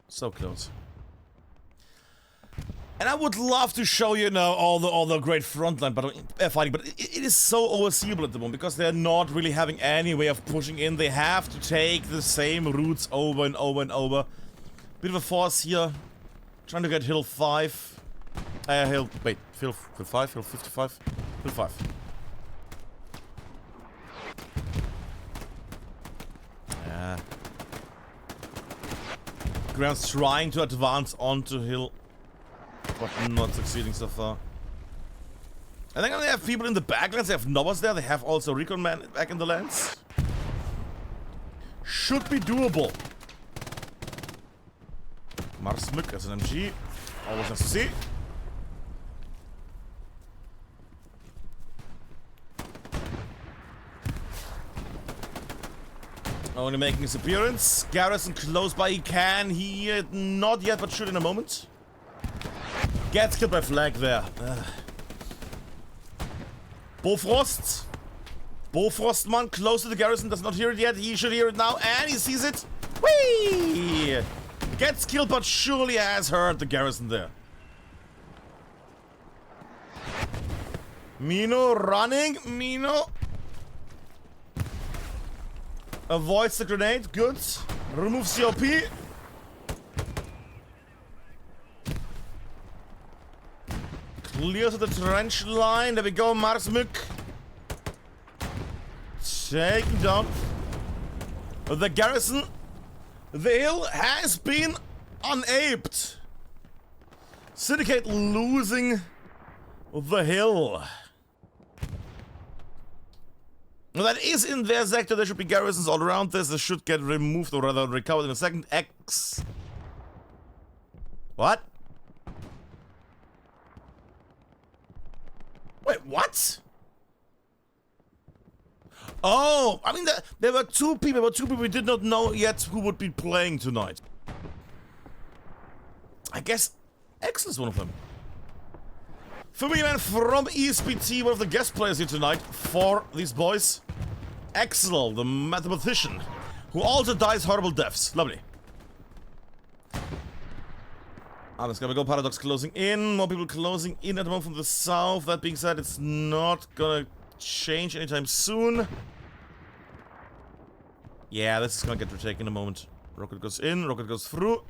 So close. And I would love to show you now all the great frontline fighting, but it is so overseeable at the moment because they're not really having any way of pushing in. They have to take the same routes over and over and over. Bit of a force here, trying to get hill 5. Hill 5, hill 55, hill 5. Yeah. Ground's trying to advance onto hill. But not succeeding so far. I think they have people in the backlands. They have Novas there. They have also Recon Man back in the lands. Should be doable. Marsmuk as an MG. Always nice to see. Only making his appearance. Garrison close by. He can. He not yet, but should in a moment. Gets killed by flag there. Bofrost. Bofrostman close to the garrison. Does not hear it yet. He should hear it now. And he sees it. Whee! Gets killed but surely has hurt the garrison there. Mino running. Mino. Avoids the grenade. Good. Removes COP. Clears the trench line. There we go, Marsmuk. Taken down. The garrison. The hill has been unaped. Syndicate losing the hill. Well, that is in their sector. There should be garrisons all around this. This should get removed or rather recovered in a second. X. What? Wait, what? Oh, I mean, there were two people we did not know yet who would be playing tonight. I guess X is one of them. Familiar man from ESPT, one of the guest players here tonight for these boys. Axel, the mathematician, who also dies horrible deaths. Lovely. Let's go. Paradox closing in. More people closing in at the moment from the south. That being said, it's not gonna change anytime soon. Yeah, this is gonna get retaken in a moment. Rocket goes in, rocket goes through.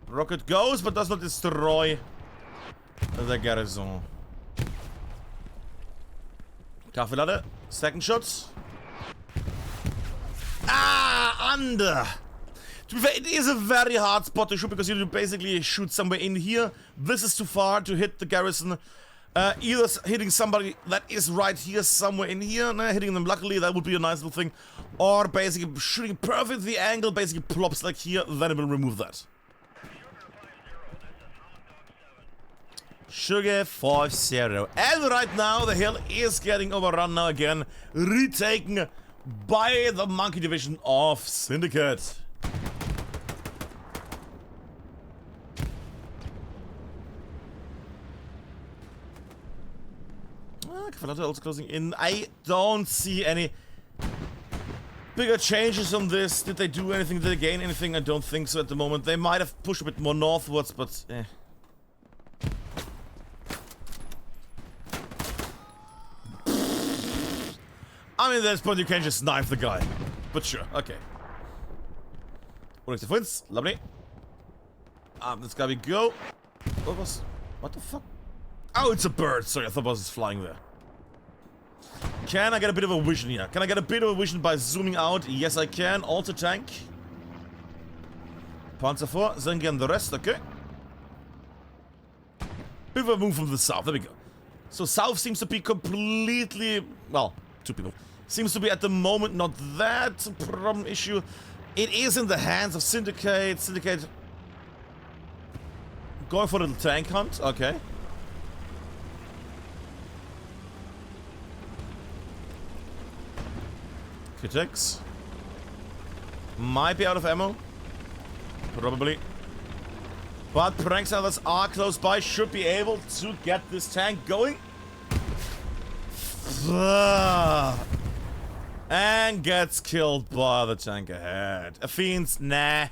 Rocket goes, but does not destroy the garrison. Kaffeelatte. Second shot. Ah, under. To be fair, it is a very hard spot to shoot because you basically shoot somewhere in here. This is too far to hit the garrison. Either hitting somebody that is right here, somewhere in here, hitting them luckily, that would be a nice little thing. Or basically shooting perfect the angle, basically plops like here, then it will remove that. Sugar 5-0. And right now, the hill is getting overrun now again. Retaken by the monkey division of Syndicate. Cavalata also closing in. I don't see any bigger changes on this. Did they do anything? Did they gain anything? I don't think so at the moment. They might have pushed a bit more northwards, but eh. I mean, there's point you can just knife the guy. But sure, okay. Onyx defense, lovely. This guy we go. What the fuck? Oh, it's a bird. Sorry, I thought it was flying there. Can I get a bit of a vision here? Can I get a bit of a vision by zooming out? Yes, I can. Also tank. Panzer 4, then again the rest, okay. Bit of a move from the south, there we go. So south seems to be completely, well, 2 people. Seems to be at the moment not that problem issue. It is in the hands of Syndicate. Syndicate going for a little tank hunt, okay. Critics. Might be out of ammo. Probably. But pranks others are close by. Should be able to get this tank going. And gets killed by the tank ahead. Affians, nah.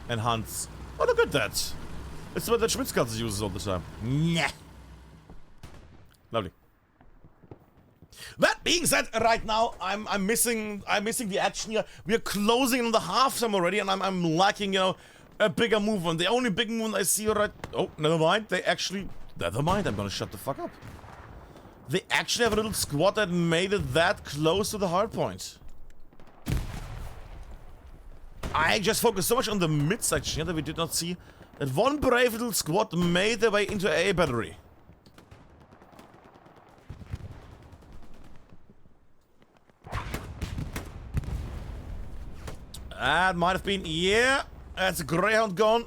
And Hunts. Oh, look at that. It's what the Schmitzkatze uses all the time. Nah. Lovely. That being said, right now I'm missing the action here. We are closing on the halftime already, and I'm lacking, you know, a bigger movement. The only big movement I see right. Oh, never mind. Never mind. I'm gonna shut the fuck up. They actually have a little squad that made it that close to the hardpoint. I just focused so much on the mid section here that we did not see that one brave little squad made their way into a battery. That might have been, yeah, that's a Greyhound gone.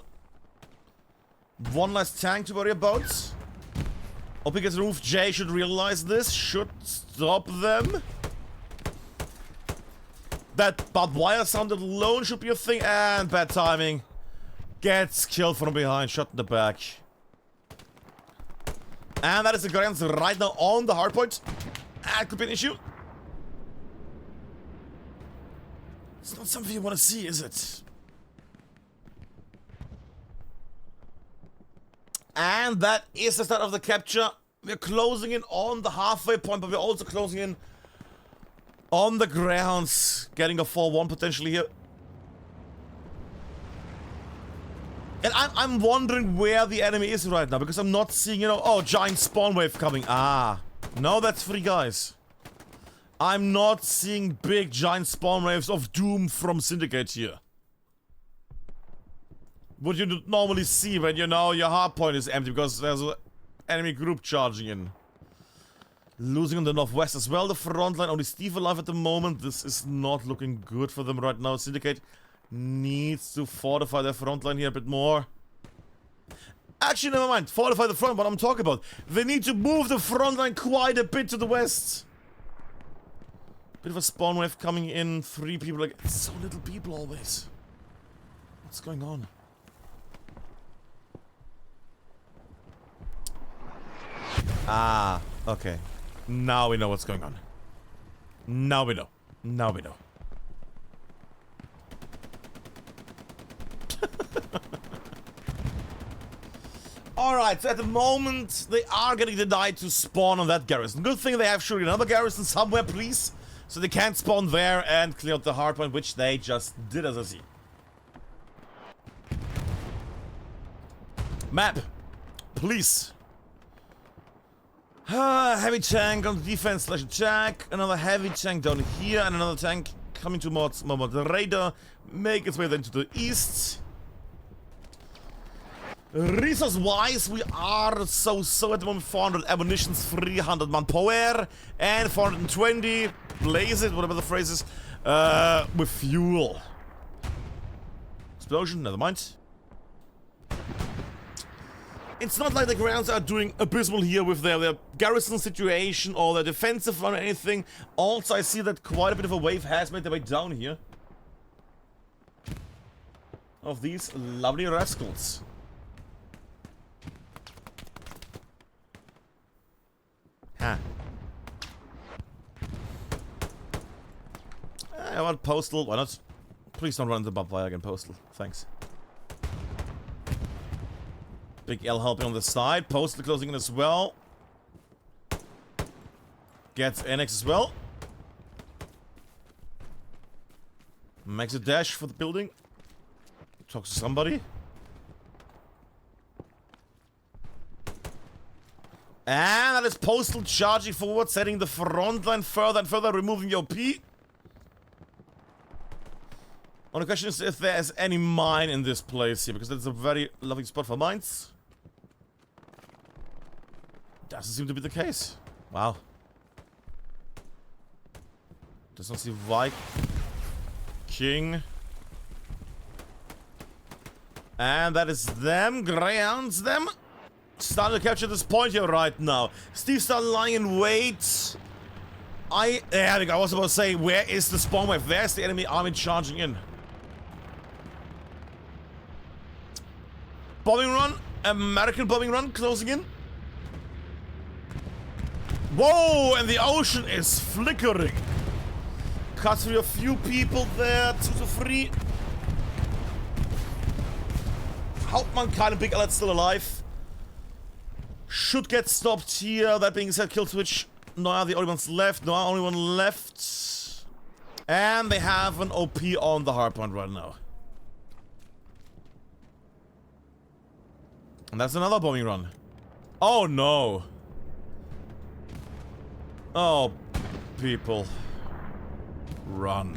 One less tank to worry about. Hope he gets removed. Jay should realize this. Should stop them. That barbed wire sounded alone should be a thing. And bad timing. Gets killed from behind. Shot in the back. And that is the Greyhounds right now on the hardpoint. That could be an issue. It's not something you want to see, is it? And that is the start of the capture. We're closing in on the halfway point, but we're also closing in on the Greyhounds. Getting a 4-1 potentially here. And I'm wondering where the enemy is right now, because I'm not seeing, you know, oh, giant spawn wave coming. Ah, no, that's 3 guys. I'm not seeing big giant spawn waves of doom from Syndicate here. What you normally see when you know your hardpoint is empty because there's an enemy group charging in. Losing on the northwest as well. The front line, only Steve alive at the moment. This is not looking good for them right now. Syndicate needs to fortify their front line here a bit more. Actually, never mind. Fortify the front, what I'm talking about. They need to move the front line quite a bit to the west. Bit of a spawn wave coming in. 3 people, like, it's so little people always. What's going on? Ah, okay. Now we know what's going on. Now we know. Now we know. Alright, so at the moment, they are getting denied to spawn on that garrison. Good thing they have surely another garrison somewhere, please. So they can spawn there and clear out the hardpoint, which they just did, as I see. Map. Please. Heavy tank on the defense / attack. Another heavy tank down here. And another tank coming towards the radar. Make its way then to the east. Resource-wise, we are so at the moment. 400 ammunitions, 300 manpower, and 420, blaze it, whatever the phrase is, with fuel. Explosion, never mind. It's not like the Greyhounds are doing abysmal here with their garrison situation or their defensive run or anything. Also, I see that quite a bit of a wave has made their way down here. Of these lovely rascals. I want postal. Why not? Please don't run into barbed wire again, postal. Thanks. Big L helping on the side. Postal closing in as well. Gets NX as well. Makes a dash for the building. Talks to somebody. And that is postal charging forward, setting the front line further and further, removing the OP. Only question is if there is any mine in this place here, because that's a very lovely spot for mines. Doesn't seem to be the case. Wow. Does not see Viking. And that is them. Greyhounds them. Starting to capture this point here right now. Steve started lying in wait. I was about to say, where is the spawn wave? Where's the enemy army charging in? Bombing run. American bombing run closing in. Whoa, and the ocean is flickering. Cuts through a few people there. 2 to 3. Hauptmann, kind of big alert, still alive. Should get stopped here. That being said, kill switch. Noah, the only ones left. Noah, only one left. And they have an OP on the hardpoint right now. And that's another bombing run. Oh no. Oh, people. Run.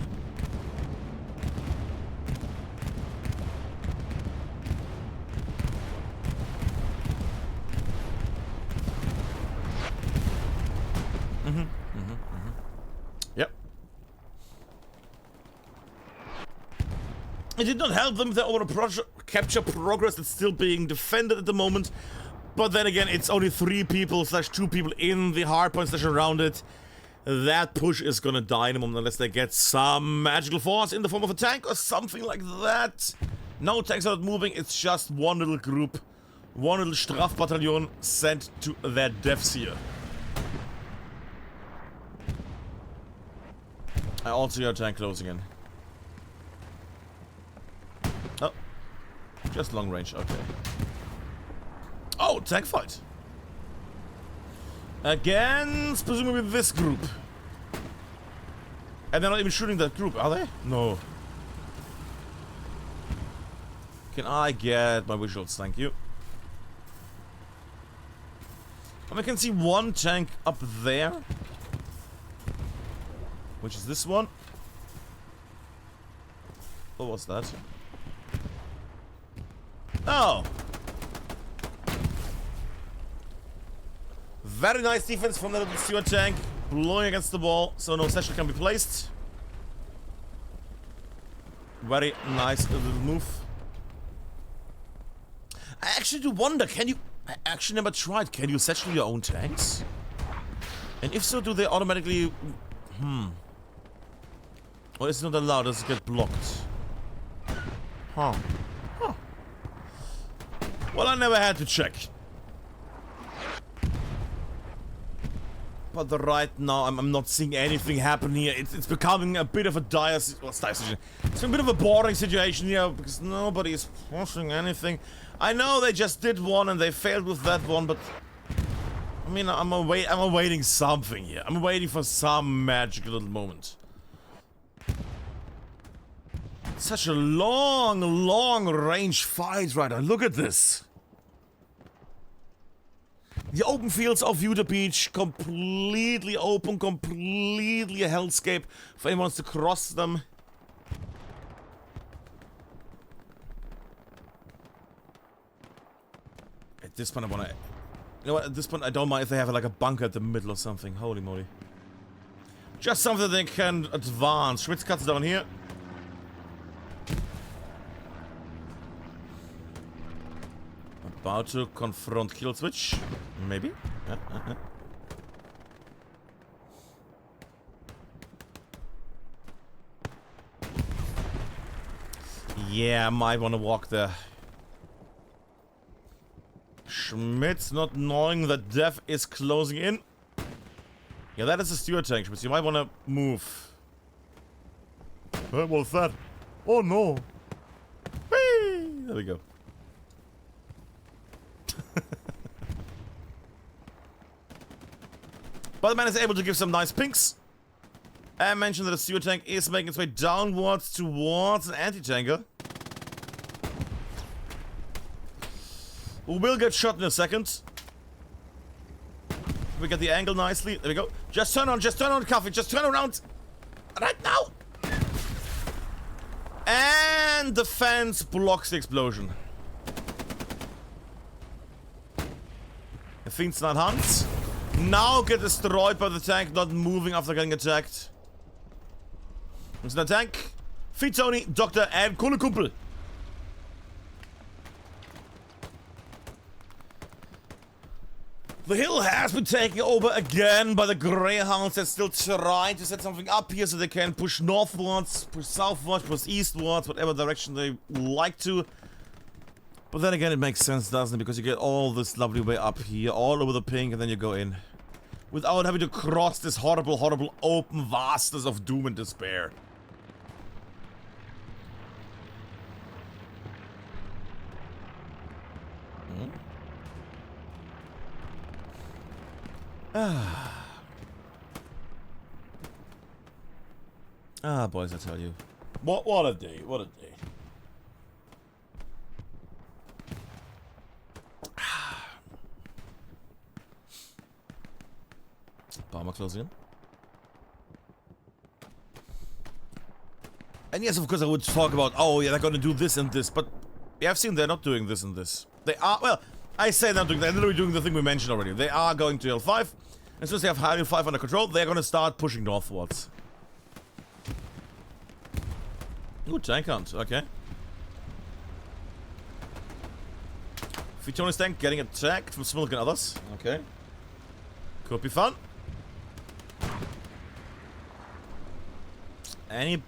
Yep. It did not help them with their overall capture progress. That's still being defended at the moment. But then again, it's only 3 people / 2 people in the hardpoint / around it. That push is gonna die in a moment unless they get some magical force in the form of a tank or something like that. No tanks are not moving. It's just one little group. One little Strafbataillon sent to their deaths here. I also hear a tank closing in. Oh. Just long range, okay. Oh, tank fight. Against, presumably this group. And they're not even shooting that group, are they? No. Can I get my visuals? Thank you. And I can see one tank up there. Which is this one. What was that? Oh! Very nice defense from the little Stewart tank. Blowing against the wall, so no session can be placed. Very nice little move. I actually do wonder, can you... I actually never tried. Can you session your own tanks? And if so, do they automatically... Or is it not allowed? Does it get blocked? Huh. Huh. Well, I never had to check. But right now, I'm not seeing anything happen here. It's becoming a bit of a dire situation. It's a bit of a boring situation here because nobody is pushing anything. I know they just did one and they failed with that one, but I mean, I'm awaiting something here. I'm waiting for some magical little moment. Such a long range fight right now. Look at this. The open fields of Utah Beach, completely open, completely a hellscape for anyone who wants to cross them. At this point I wanna... You know what, at this point I don't mind if they have like a bunker at the middle or something. Holy moly. Just something they can advance. Schmitz cuts down here. About to confront kill switch. Maybe? Yeah, I might want to walk there. Schmitz not knowing that death is closing in. Yeah, that is a Stewart tank, Schmitz. You might want to move. What was that? Oh no. Whee! There we go. But the man is able to give some nice pinks. And mention that the sewer tank is making its way downwards towards an anti-tanker. Who will get shot in a second. We get the angle nicely. There we go. Just turn on, Coffee. Just turn around. Right now. And the fence blocks the explosion. The Fiend's not Hans. Now get destroyed by the tank not moving after getting attacked. There's no tank. Feed Tony, Doctor, and coole Kumpel. The hill has been taken over again by the Greyhounds that still trying to set something up here so they can push northwards, push southwards, push eastwards, whatever direction they like to. But then again, it makes sense, doesn't it? Because you get all this lovely way up here, all over the pink, and then you go in. Without having to cross this horrible, horrible open vastness of doom and despair. Boys, I tell you. What a day, what a day. Bomber closing in. And yes, of course I would talk about, oh yeah, they're gonna do this and this, but yeah, I've seen they're not doing this and this. They are, well, I say they're not doing, they're literally doing the thing we mentioned already. They are going to L5. As soon as they have Highway 5 under control, they're gonna start pushing northwards. Ooh, tank hunt, okay. Fitoni's tank getting attacked from Smilk and others. Okay. Could be fun. There's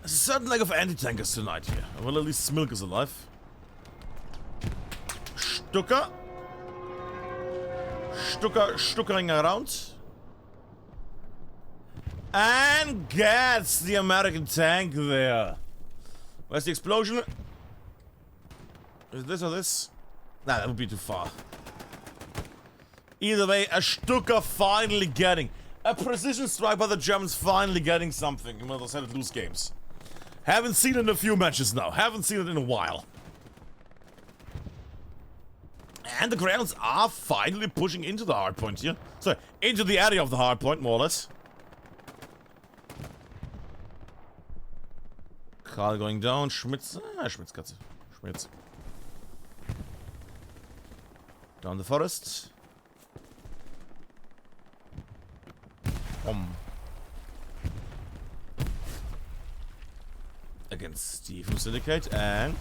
a certain lack of anti-tankers tonight here. Well, at least Smilk is alive. Stuckering around. And gets the American tank there. Where's the explosion? Is this or this? Nah, that would be too far. Either way, a Stucker finally getting. A precision strike by the Germans finally getting something. You might have had to lose games. Haven't seen it in a few matches now. Haven't seen it in a while. And the Greyhounds are finally pushing into the hardpoint here. Sorry, into the area of the hardpoint, more or less. Karl going down. Schmitz. Schmitz got it. Schmitz. Down the forest. Against Steve from Syndicate and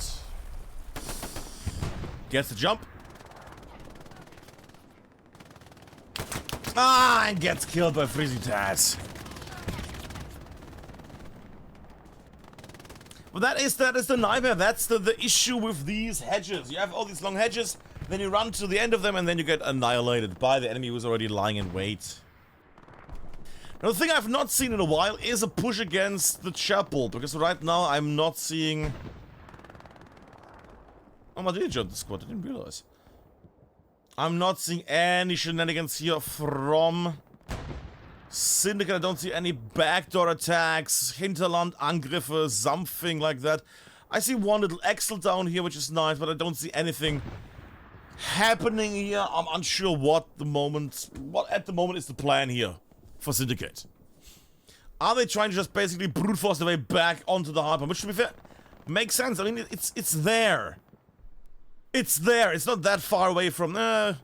gets the jump. And gets killed by Freezing Taz. Well, that is the nightmare. That's the issue with these hedges. You have all these long hedges, then you run to the end of them, and then you get annihilated by the enemy who's already lying in wait. Now, the thing I've not seen in a while is a push against the chapel, because right now I'm not seeing... Oh, I did jump the squad, I didn't realize. I'm not seeing any shenanigans here from Syndicate. I don't see any backdoor attacks, Hinterland Angriffe, something like that. I see one little Axel down here, which is nice, but I don't see anything happening here. I'm unsure what at the moment is the plan here for Syndicate. Are they trying to just basically brute force their way back onto the hardpoint? Which, to be fair, makes sense. I mean, it's there. It's there. It's not that far away from the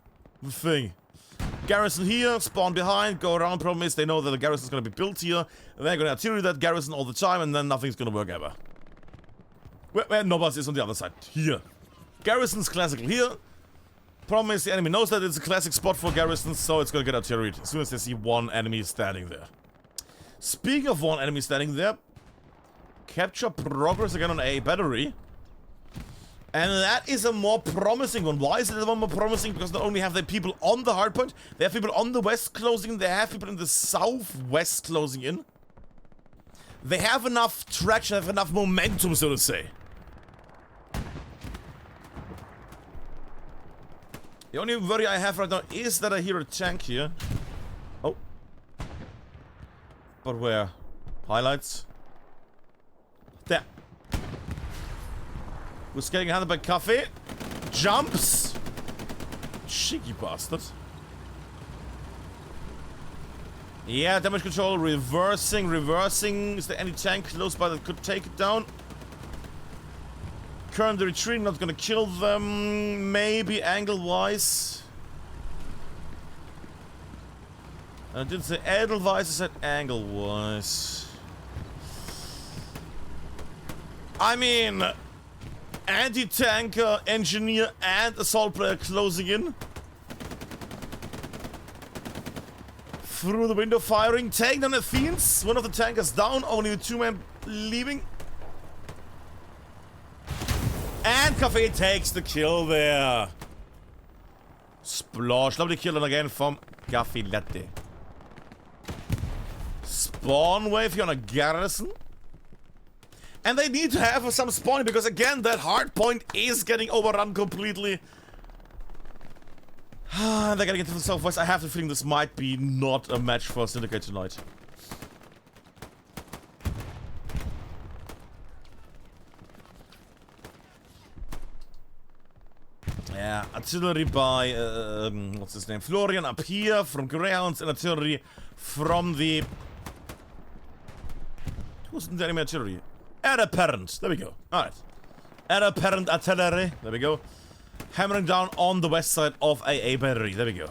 thing. Garrison here, spawn behind, go around. Problem is, they know that the garrison's gonna be built here. They're gonna artillery that garrison all the time, and then nothing's gonna work ever. Where Novas is on the other side. Here. Garrison's classical here. Problem is, the enemy knows that it's a classic spot for garrisons, so it's gonna get artilleryed as soon as they see one enemy standing there. Speaking of one enemy standing there, capture progress again on a battery. And that is a more promising one. Why is it a more promising? Because not only have they people on the hardpoint, they have people on the west closing in, they have people in the southwest closing in. They have enough traction, have enough momentum, so to say. The only worry I have right now is that I hear a tank here. Oh. But where? Highlights? There. Who's getting handled by Cafe? Jumps! Cheeky bastard. Yeah, damage control, reversing. Is there any tank close by that could take it down? Currently retreating, not gonna kill them. Maybe angle-wise. I didn't say Edelweiss, I said angle-wise. I mean, anti-tanker, engineer, and assault player closing in. Through the window firing, taking down the Fiends. One of the tankers down, only the 2 men leaving. And Cafe takes the kill there. Splosh, lovely kill and again from Cafe Latte. Spawn wave here on a garrison. And they need to have some spawning because again that hard point is getting overrun completely. They're gonna get to the southwest. I have the feeling this might be not a match for Syndicate tonight. Yeah, artillery by, what's his name? Florian up here from Greyhounds and artillery from the... Who's in the enemy artillery? Heir apparent. There we go. Alright. Heir apparent artillery. There we go. Hammering down on the west side of AA battery. There we go.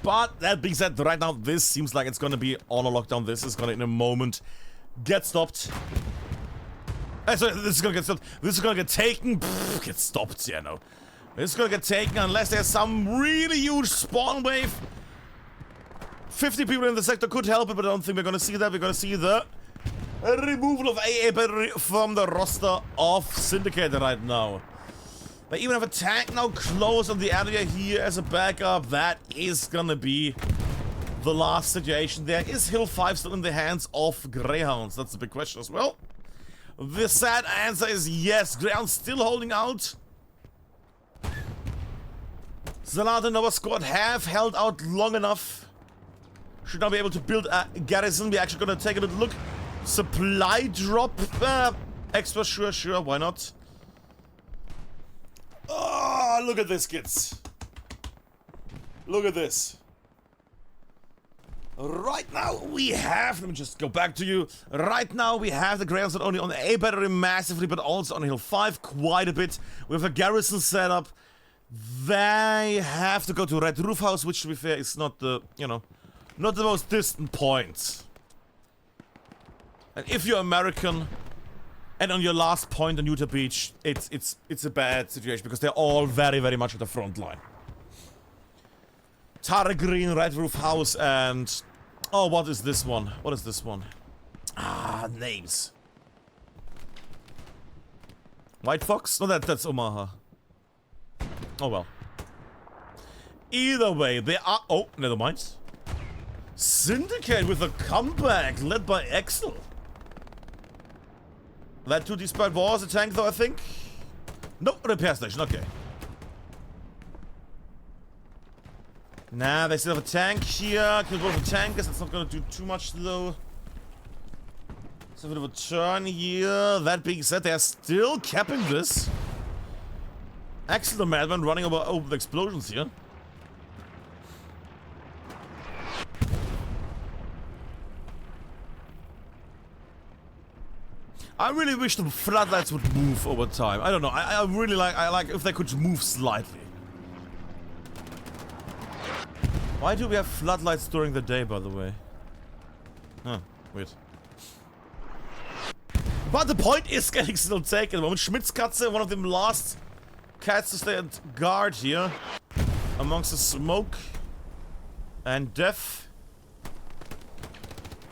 But that being said, right now this seems like it's gonna be on a lockdown. This is gonna in a moment get stopped. Sorry, this is gonna get stopped. This is gonna get taken. Pfft, get stopped, yeah, no. This is gonna get taken unless there's some really huge spawn wave. 50 people in the sector could help it, but I don't think we're gonna see that. We're gonna see the removal of AA battery from the roster of Syndicate right now. They even have a tank now close on the area here as a backup. That is gonna be the last situation. There is Hill 5 still in the hands of Greyhounds. That's a big question as well. The sad answer is yes. Greyhounds still holding out. Zalata and Nova Squad have held out long enough. Should now be able to build a garrison. We're actually gonna take a little look. Supply drop. Extra sure, why not? Oh, look at this, kids. Look at this. Right now we have, let me just go back to you. Right now we have the Greyhounds not only on the A battery massively, but also on Hill 5 quite a bit. We have a garrison set up. They have to go to Red Roof House, which to be fair is not the, you know, not the most distant point. And if you're American and on your last point on Utah Beach, it's a bad situation because they're all very, very much at the front line. Tara Green, Red Roof House, and... Oh, what is this one? What is this one? Ah, names. White Fox? No, that's Omaha. Oh, well. Either way, they are... Oh, never mind. Syndicate with a comeback, led by Axel. That 2 despite was a tank, though, I think. No, repair station, okay. Nah, they still have a tank here. Kill both the tankers, that's not gonna do too much, though. It's a bit of a turn here. That being said, they're still capping this. Axel the madman running over the explosions here. I really wish the floodlights would move over time. I don't know. I really like if they could move slightly. Why do we have floodlights during the day, by the way? Huh, weird. But the point is getting still taken at the moment. Schmitzkatze, one of them last cats to stay at guard here. Amongst the smoke. And death.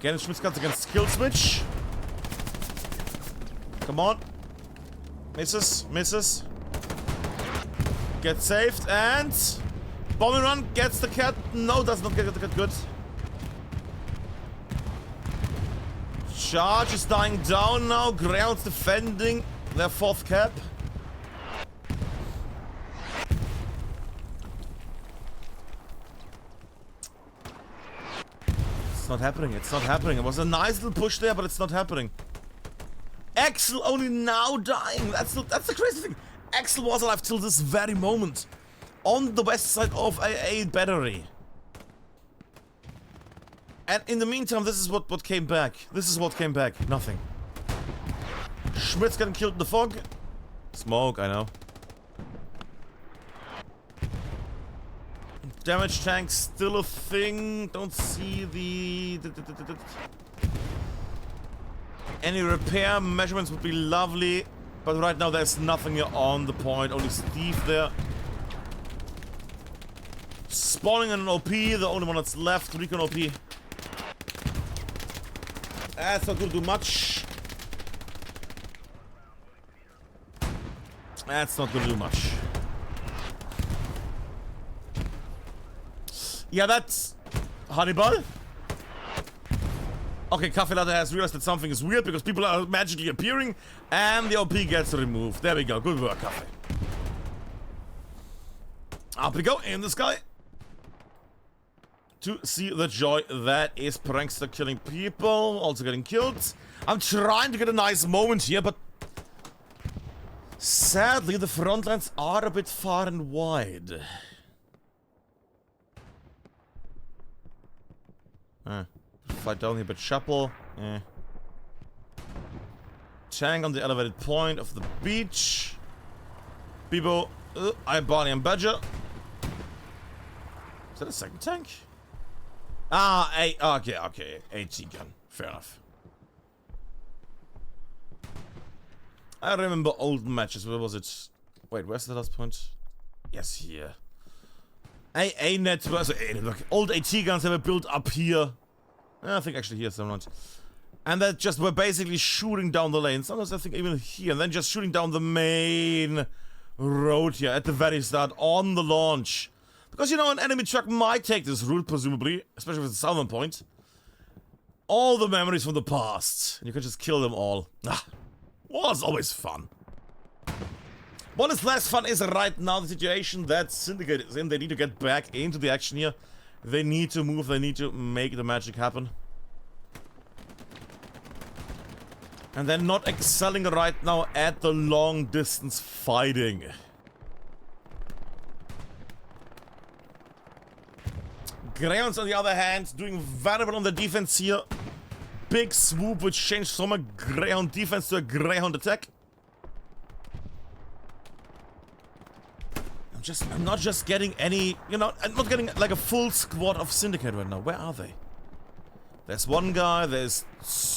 Again, Schmitzkatze against Kill Switch. Come on. Misses, misses. Gets saved and... Bombing run gets the cat. No, does not get the cat. Good. Charge is dying down now. Greyhounds defending their 4th cap. It's not happening. It's not happening. It was a nice little push there, but it's not happening. Axel only now dying. That's the crazy thing. Axel was alive till this very moment. On the west side of a battery. And in the meantime, this is what came back. This is what came back. Nothing. Schmidt's getting killed in the fog. Smoke, I know. Damage tank still a thing. Don't see the... Any repair measurements would be lovely. But right now there's nothing here on the point. Only Steve there. Spawning in an OP. The only one that's left. Recon OP. That's not gonna do much. That's not gonna do much. Yeah, that's... Hannibal? Okay, Cafe Latte has realized that something is weird because people are magically appearing and the OP gets removed. There we go. Good work, Cafe. Up we go in the sky. To see the joy that is Prankster killing people, also getting killed. I'm trying to get a nice moment here, but sadly the front lines are a bit far and wide. Flight down here, but Chapel. Tank on the elevated point of the beach. Bibo, I'm Barney and Badger. Is that a second tank? Ah, okay. AT gun. Fair enough. I remember old matches. Where was it? Wait, where's the last point? Yes, here. A network. So old AT guns that were built up here. I think actually here somewhere. And that just were basically shooting down the lane. Sometimes I think even here. And then just shooting down the main road here at the very start on the launch. Because, you know, an enemy truck might take this route, presumably. Especially with the southern point. All the memories from the past. And you can just kill them all. Was always fun. What is less fun is right now the situation that Syndicate is in. They need to get back into the action here. They need to move. They need to make the magic happen. And they're not excelling right now at the long distance fighting. Greyhounds, on the other hand, doing very well on the defense here. Big swoop, which changed from a Greyhound defense to a Greyhound attack. I'm not just getting any, you know, I'm not getting like a full squad of Syndicate right now. Where are they? There's one guy, there's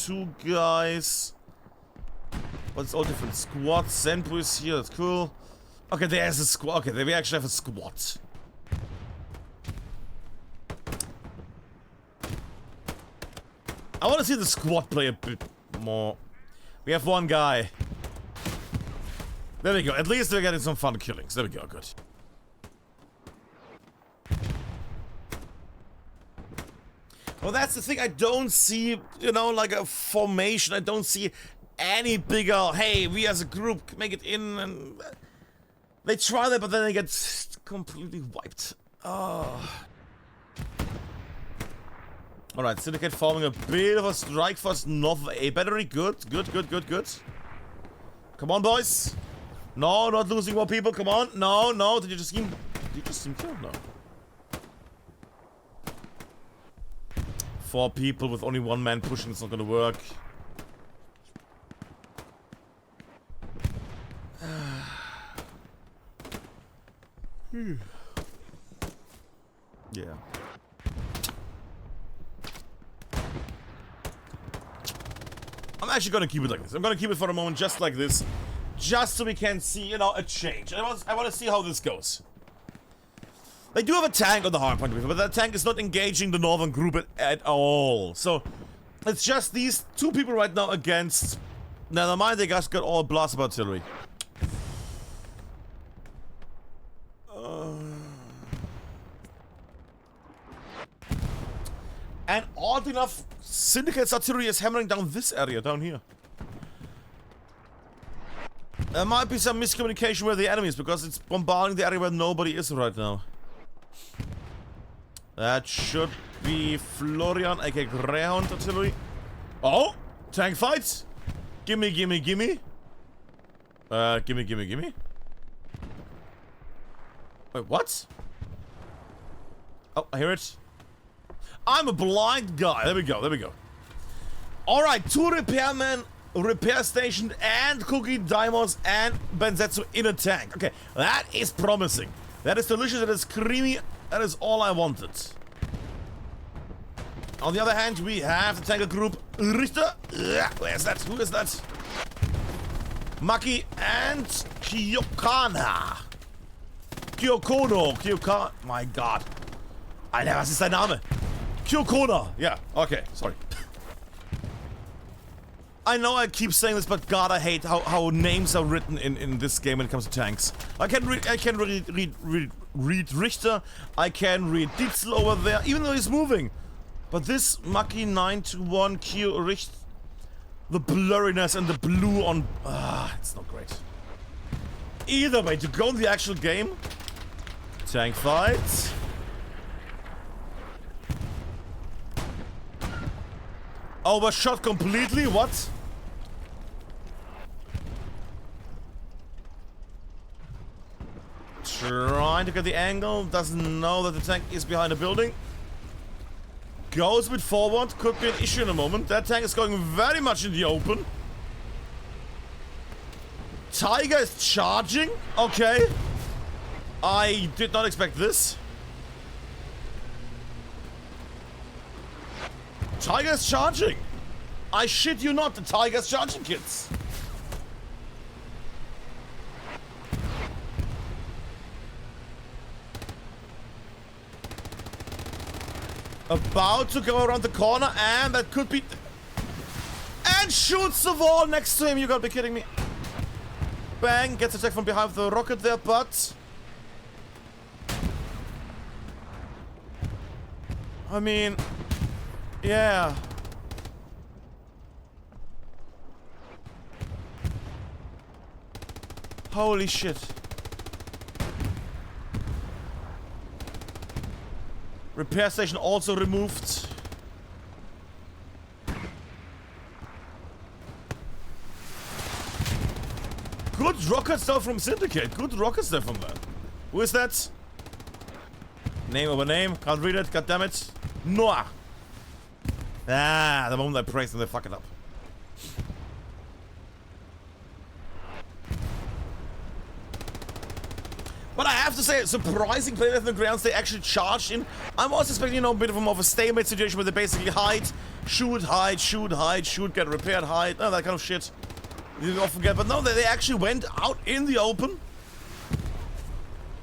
two guys. But it's all different squads. Senpu is here, that's cool. Okay, there's a squad. Okay, we actually have a squad. I want to see the squad play a bit more. We have one guy. There we go. At least we're getting some fun killings. There we go. Good. Well, that's the thing. I don't see, you know, like a formation. I don't see any bigger, hey, we as a group make it in, and they try that, but then they get completely wiped. Oh. Alright, Syndicate forming a bit of a strike force north of a battery. Good. Come on, boys. No, not losing more people. Come on. No. Did you just seem killed? No. 4 people with only 1 man pushing. It's not gonna work. Yeah. I'm actually gonna keep it like this. I'm gonna keep it for a moment just like this. Just so we can see, you know, a change. I want to see how this goes. They do have a tank on the hardpoint, but that tank is not engaging the northern group at all. So, it's just these 2 people right now against... Never mind, they guys got all blast artillery. And odd enough, Syndicate's artillery is hammering down this area down here. There might be some miscommunication with the enemies because it's bombarding the area where nobody is right now. That should be Florian, aka Greyhound artillery. Oh! Tank fights! Gimme, gimme, gimme. Gimme, gimme, gimme. Wait, what? Oh, I hear it. I'm a blind guy. There we go, there we go. Alright, 2 repairmen, repair station, and Cookie, Daimos, and Benzetsu in a tank. Okay, that is promising. That is delicious, that is creamy. That is all I wanted. On the other hand, we have the tanker group Richter. Where's that? Who is that? Maki and Kyokana. Kyokona. My God. Alter, was ist dein Name? Kyokona. Yeah, okay, sorry. I know I keep saying this, but God, I hate how names are written in this game when it comes to tanks. I can read Richter. I can read Ditzel over there, even though he's moving. But this Maki 921 Q Richter, the blurriness and the blue on... it's not great. Either way, to go in the actual game... Tank fight. Overshot completely, what? Trying to get the angle, doesn't know that the tank is behind a building. Goes a bit forward, could be an issue in a moment. That tank is going very much in the open. Tiger is charging, okay. I did not expect this. Tiger's charging! I shit you not, the Tiger's charging, kids! About to go around the corner, and that could be... And shoots the wall next to him, you gotta be kidding me. Bang, gets attacked from behind the rocket there, but... I mean... Yeah. Holy shit. Repair station also removed. Good rocket stuff from Syndicate. Good rocket stuff from that. Who is that? Name over name. Can't read it. God damn it. Noah. Ah, the moment I praise them, they fuck it up. But I have to say, surprising play on the grounds, they actually charged in. I'm also expecting, you know, a bit of a stalemate situation where they basically hide, shoot, get repaired, hide, that kind of shit. You often get, but no, they actually went out in the open.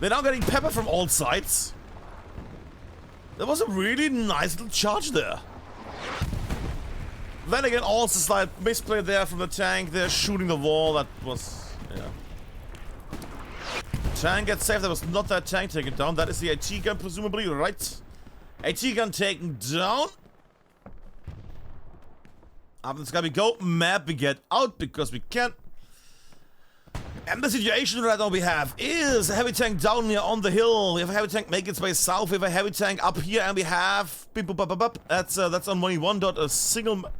They're now getting pepper from all sides. There was a really nice little charge there. Then again, also slight misplay there from the tank. They're shooting the wall. That was, yeah. Tank gets saved. That was not that tank taken down. That is the AT gun, presumably, right? AT gun taken down. Up in the sky we go. Map we get out because we can. And the situation right now we have is a heavy tank down here on the hill. We have a heavy tank making its way south. We have a heavy tank up here, and we have that's on 1E1 dot a single.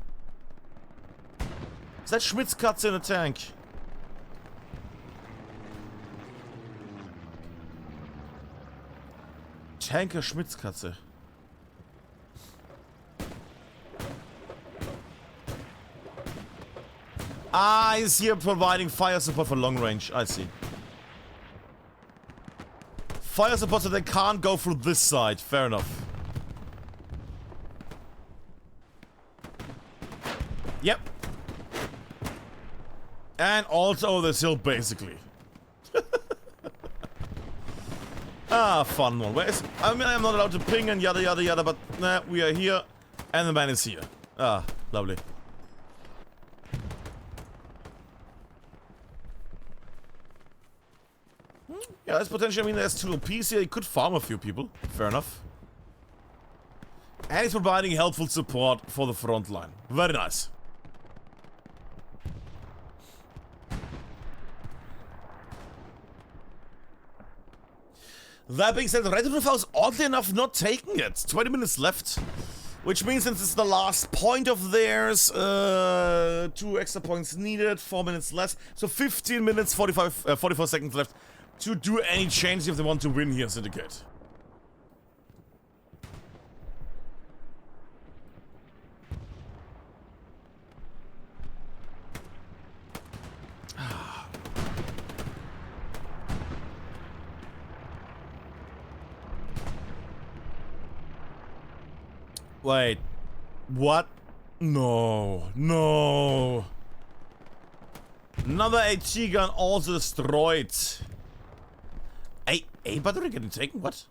Is that Schmidt's cuts in a tank? Tanker Schmitzkatze. Ah, he's here providing fire support for long range. I see. Fire support so they can't go through this side. Fair enough. Yep. And also this hill, basically. Ah, fun one. Where is... I mean, I'm not allowed to ping and yada yada yada, but nah, we are here. And the man is here. Ah, lovely. Yeah, that's potentially, I mean, there's 2 OPs here. He could farm a few people. Fair enough. And he's providing helpful support for the front line. Very nice. That being said, the Red Roof House, oddly enough, not taking it. 20 minutes left. Which means since it's the last point of theirs, 2 extra points needed, 4 minutes less. So 15 minutes, 44 seconds left to do any change if they want to win here, Syndicate. Wait, what? No, no. Another AT gun also destroyed. A battery getting taken? What?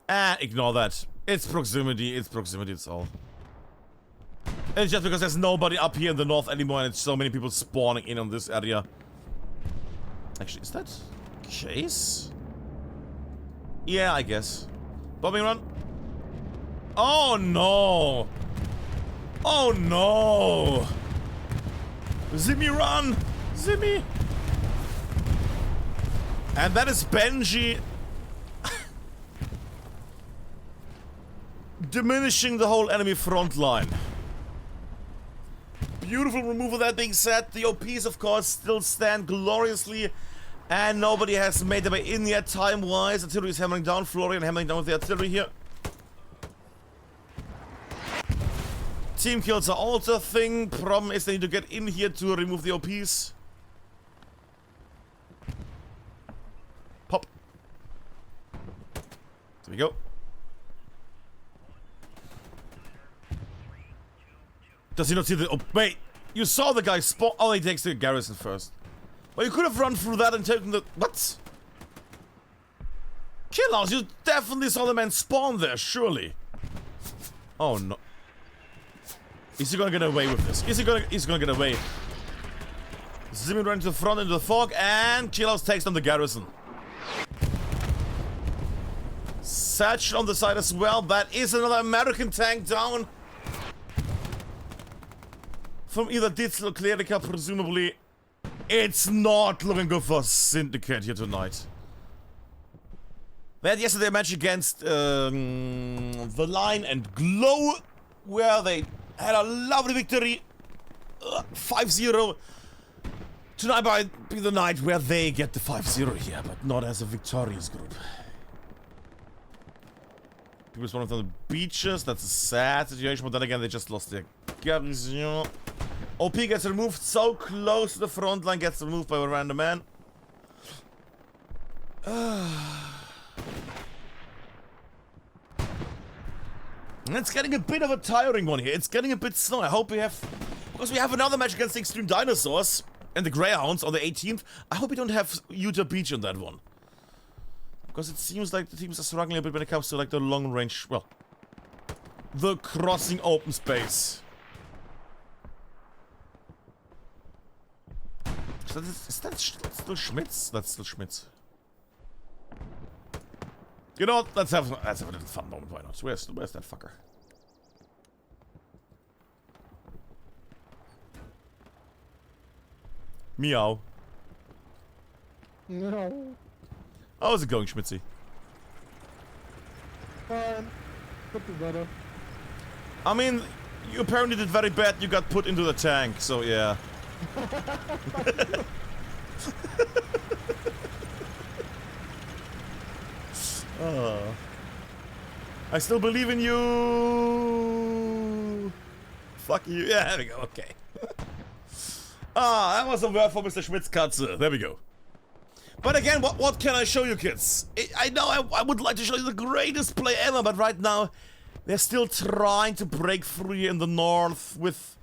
Ignore that. It's proximity, it's all. It's just because there's nobody up here in the north anymore and it's so many people spawning in on this area. Actually, is that case? Yeah, I guess. Bombing run. Oh no! Oh no! Zimmy run! Zimmy! And that is Benji diminishing the whole enemy front line. Beautiful removal. That being said, the OPs of course still stand gloriously and nobody has made their way in yet time-wise. Artillery is hammering down. Florian hammering down with the artillery here. Team kills are also a thing. Problem is they need to get in here to remove the OPs. Pop. There we go. Does he not see the... Oh, wait. You saw the guy spawn... Oh, he takes the garrison first. Well, you could have run through that and taken the... What? Kill us. You definitely saw the man spawn there, surely. Oh, no. Is he gonna get away with this? He's gonna get away. Zimming right into the front into the fog, and Kilos takes down the garrison. Satch on the side as well. That is another American tank down. From either Ditzel or Clerica, presumably. It's not looking good for Syndicate here tonight. They had yesterday a match against The Line and Glow, where they had a lovely victory, 5-0. Tonight might be the night where they get the 5-0 here, but not as a victorious group. People spawning on the beaches, that's a sad situation, but then again they just lost their garrison. OP gets removed so close to the front line, gets removed by a random man. It's getting a bit of a tiring one here. It's getting a bit slow. I hope we have... Because we have another match against the Extreme Dinosaurs and the Greyhounds on the 18th. I hope we don't have Utah Beach on that one. Because it seems like the teams are struggling a bit when it comes to like the long range... Well... The crossing open space. Is that still Schmitz? That's still Schmitz. You know, let's have a little fun moment, why not? Where's that fucker? Meow. No. How's it going, Schmitzy? Fine. Put the better. I mean, you apparently did very bad, you got put into the tank, so yeah. Oh. I still believe in you. Fuck you. Yeah, there we go. Okay. That was a word for Mr. Schmidt's Katze. There we go. But again, what can I show you, kids? I know I would like to show you the greatest play ever, but right now they're still trying to break free in the north with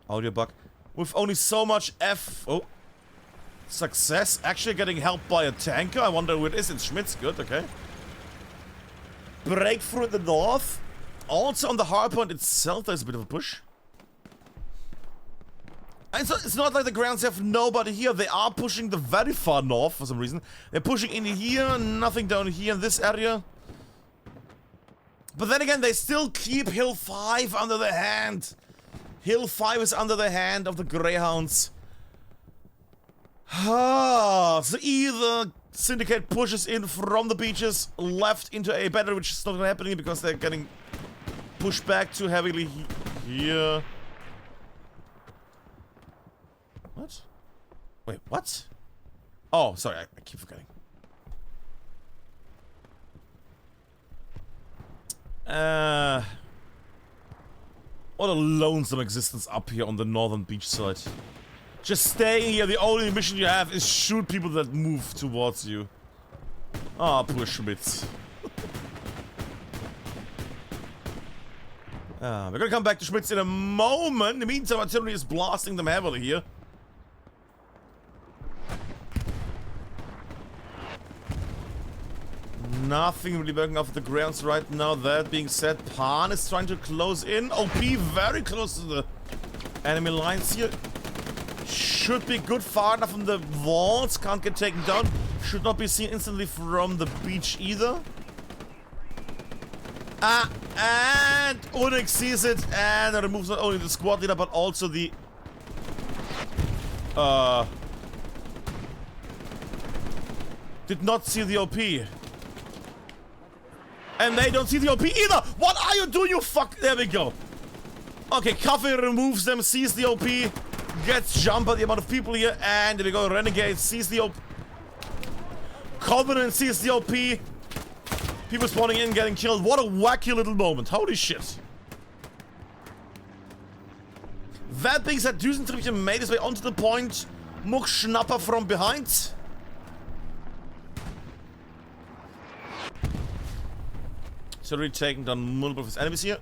audio bug. With only so much success, actually getting helped by a tanker. I wonder who it is. It's Schmitz. Good, okay. Breakthrough in the north. Also on the hardpoint itself, there's a bit of a push. And so it's not like the grounds have nobody here. They are pushing the very far north for some reason. They're pushing in here, nothing down here in this area. But then again, they still keep Hill 5 under their hand. Hill 5 is under the hand of the Greyhounds. So either Syndicate pushes in from the beaches left into A battery, which is not happening because they're getting pushed back too heavily here. What? Wait, what? Oh, sorry, I keep forgetting. What a lonesome existence up here on the northern beach side. Just staying here, the only mission you have is shoot people that move towards you. Ah, oh, poor Schmitz. We're gonna come back to Schmitz in a moment. In the meantime, artillery is blasting them heavily here. Nothing really working off the grounds right now. That being said, Pan is trying to close in. OP very close to the enemy lines here. Should be good, far enough from the walls. Can't get taken down. Should not be seen instantly from the beach either. And Onyx sees it and removes not only the squad leader but also the did not see the OP. And they don't see the OP either! What are you doing, you fuck? There we go. Okay, Coffee removes them, sees the OP, gets jumped by the amount of people here, and there we go, Renegade sees the OP. Covenant sees the OP. People spawning in, getting killed. What a wacky little moment. Holy shit. That being said, Düsentriebchen made his way onto the point. Muck Schnapper from behind. So already taking down multiple of his enemies here.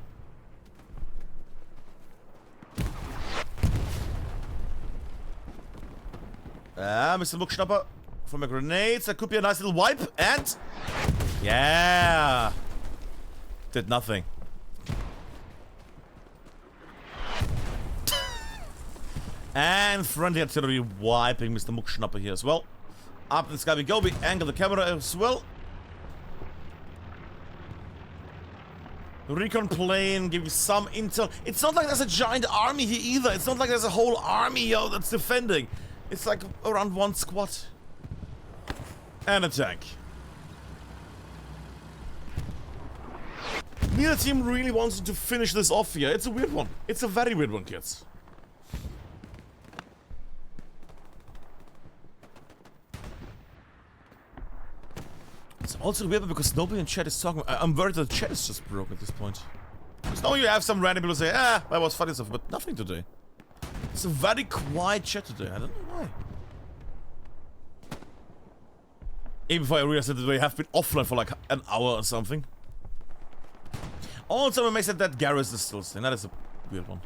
Mr. Muck Schnapper from a grenade. That could be a nice little wipe. And... yeah! Did nothing. And friendly artillery wiping Mr. Muck Schnapper here as well. Up in the sky we go. We angle the camera as well. Recon plane, give you some intel. It's not like there's a giant army here either. It's not like there's a whole army here that's defending. It's like around one squad. And a tank. Neither team really wants to finish this off here. It's a weird one. It's a very weird one, kids. It's also weird because nobody in chat is talking. I'm worried that the chat is just broke at this point. Because now you have some random people say, ah, that was funny stuff, but nothing today. It's a very quiet chat today. I don't know why. Even before I realized that they have been offline for like an hour or something. Also, it makes it that Garrus is still staying. That is a weird one.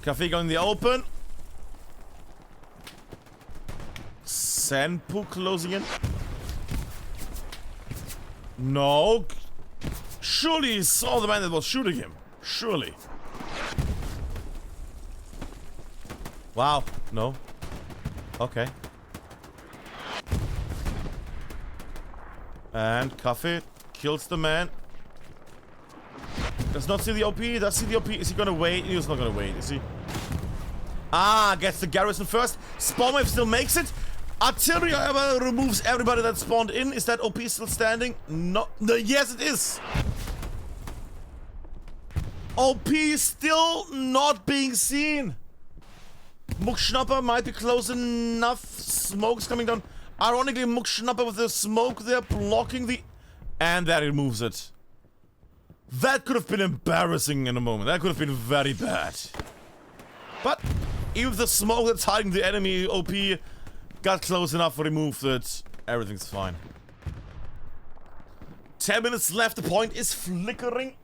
Cafe going in the open. Senpu closing in. No. Surely he saw the man that was shooting him. Surely. Wow. No. Okay. And Cafe kills the man. Does not see the OP. Does see the OP. Is he gonna wait? He's not gonna wait, is he? Ah, gets the garrison first. Spawn wave still makes it. Artillery, however, removes everybody that spawned in. Is that OP still standing? No. Yes, it is. OP still not being seen. Muck Schnapper might be close enough. Smoke's coming down. Ironically, Muck Schnapper with the smoke there blocking the... and that removes it. That could have been embarrassing in a moment. That could have been very bad. But even the smoke that's hiding the enemy OP got close enough, removed it. Everything's fine. 10 minutes left. The point is flickering.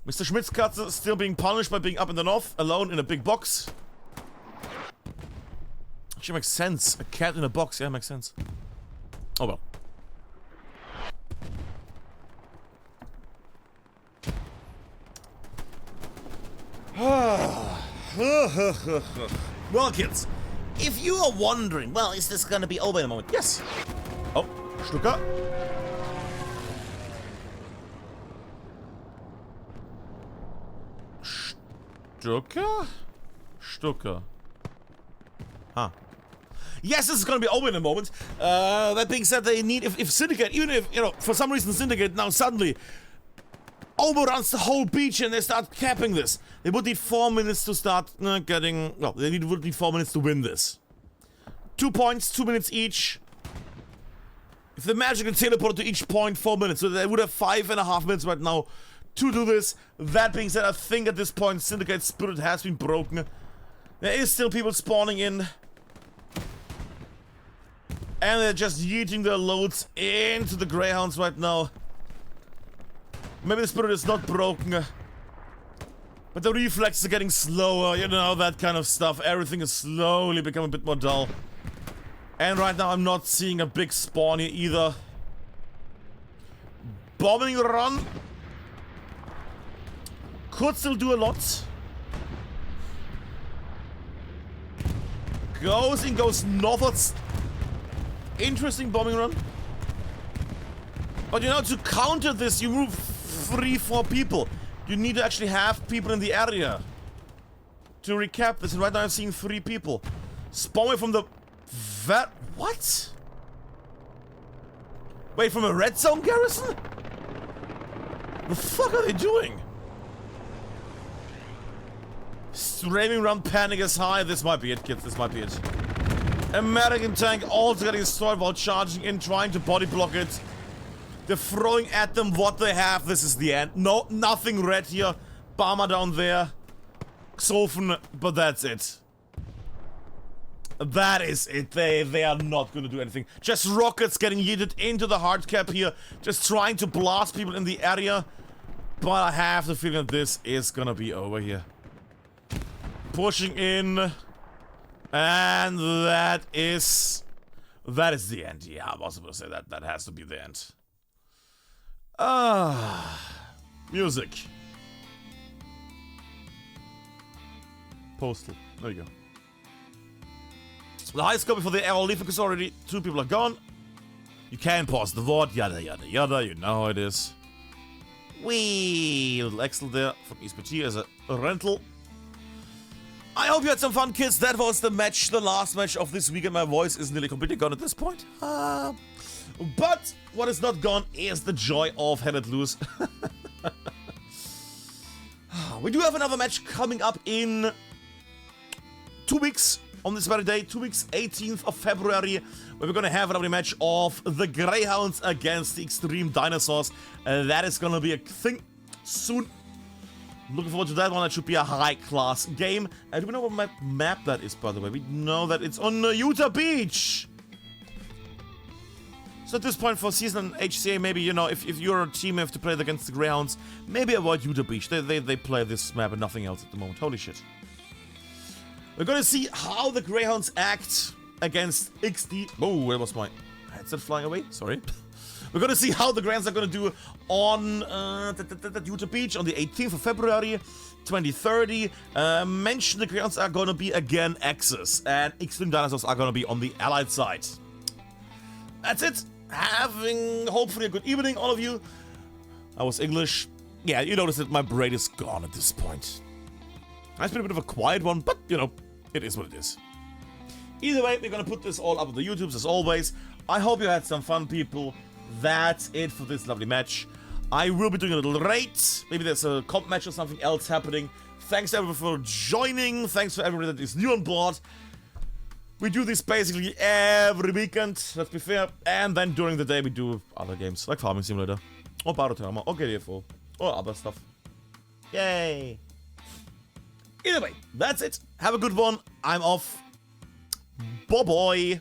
Mr. Schmitzkatze still being punished by being up in the north, alone in a big box. Actually makes sense. A cat in a box, yeah, makes sense. Oh well. Well, kids, if you are wondering, well, is this gonna be over in a moment? Yes. Oh, Stucker. Stucker. Huh. Yes, this is gonna be over in a moment. That being said, they need, if Syndicate, even if, you know, for some reason Syndicate now suddenly overruns the whole beach and they start capping this, they would need 4 minutes to start getting, well, would need 4 minutes to win this. 2 points, 2 minutes each. If the magic can teleport to each point, 4 minutes, so they would have 5.5 minutes right now to do this. That being said, I think at this point Syndicate's spirit has been broken. There is still people spawning in. And they're just yeeting their loads into the Greyhounds right now. Maybe the spirit is not broken. But the reflexes are getting slower, you know, that kind of stuff. Everything is slowly becoming a bit more dull. And right now I'm not seeing a big spawn here either. Bombing run. Could still do a lot. Goes northwards. Interesting bombing run. But you know, to counter this, you move 3-4 people. You need to actually have people in the area to recap this. And right now I'm seeing 3 people. Spawning from the what? Wait, from a red zone garrison? The fuck are they doing? Raving around, panic is high. This might be it, kids. This might be it. American tank also getting destroyed while charging in, trying to body block it. They're throwing at them what they have. This is the end. No, nothing red here. Bomber down there. Xofen, but that's it. That is it. They are not gonna do anything. Just rockets getting yeeted into the hard cap here. Just trying to blast people in the area. But I have the feeling that this is gonna be over here. Pushing in. And that is the end. Yeah, I was supposed to say that. That has to be the end. Music. Postal. There you go. The highest copy for the arrow leaf because already 2 people are gone. You can pause the VOD, yada yada yada, you know how it is. Wee, little Excel there from ESPT as a rental. I hope you had some fun, kids. That was the match, the last match of this weekend. My voice is nearly completely gone at this point. But what is not gone is the joy of Head It Loose. We do have another match coming up in 2 weeks. On this very day, 2 weeks, 18th of February, where we're gonna have another match of the Greyhounds against the Extreme Dinosaurs. That is gonna be a thing soon. Looking forward to that one. That should be a high-class game. Do we know what map that is, by the way? We know that it's on Utah Beach. So at this point for season HCA, maybe, you know, if you're a team you have to play against the Greyhounds, maybe avoid Utah Beach. They play this map and nothing else at the moment. Holy shit. We're gonna see how the Greyhounds act against XD. Oh, where was my headset flying away? Sorry. We're gonna see how the Greyhounds are gonna do on Utah Beach on the 18th of February, 2030. Mentioned the Greyhounds are gonna be again Axis, and Extreme Dinosaurs are gonna be on the Allied side. That's it. Having hopefully a good evening, all of you. I was English. Yeah, you notice that my brain is gone at this point. It's been a bit of a quiet one, but, you know, it is what it is. Either way, we're gonna put this all up on the YouTubes as always. I hope you had some fun, people. That's it for this lovely match. I will be doing a little raid. Maybe there's a comp match or something else happening. Thanks everyone for joining. Thanks for everybody that is new on board. We do this basically every weekend, let's be fair. And then during the day we do other games, like Farming Simulator, or Baroterama, or GDFO, or other stuff. Yay! Either way, that's it. Have a good one. I'm off. Bye-bye.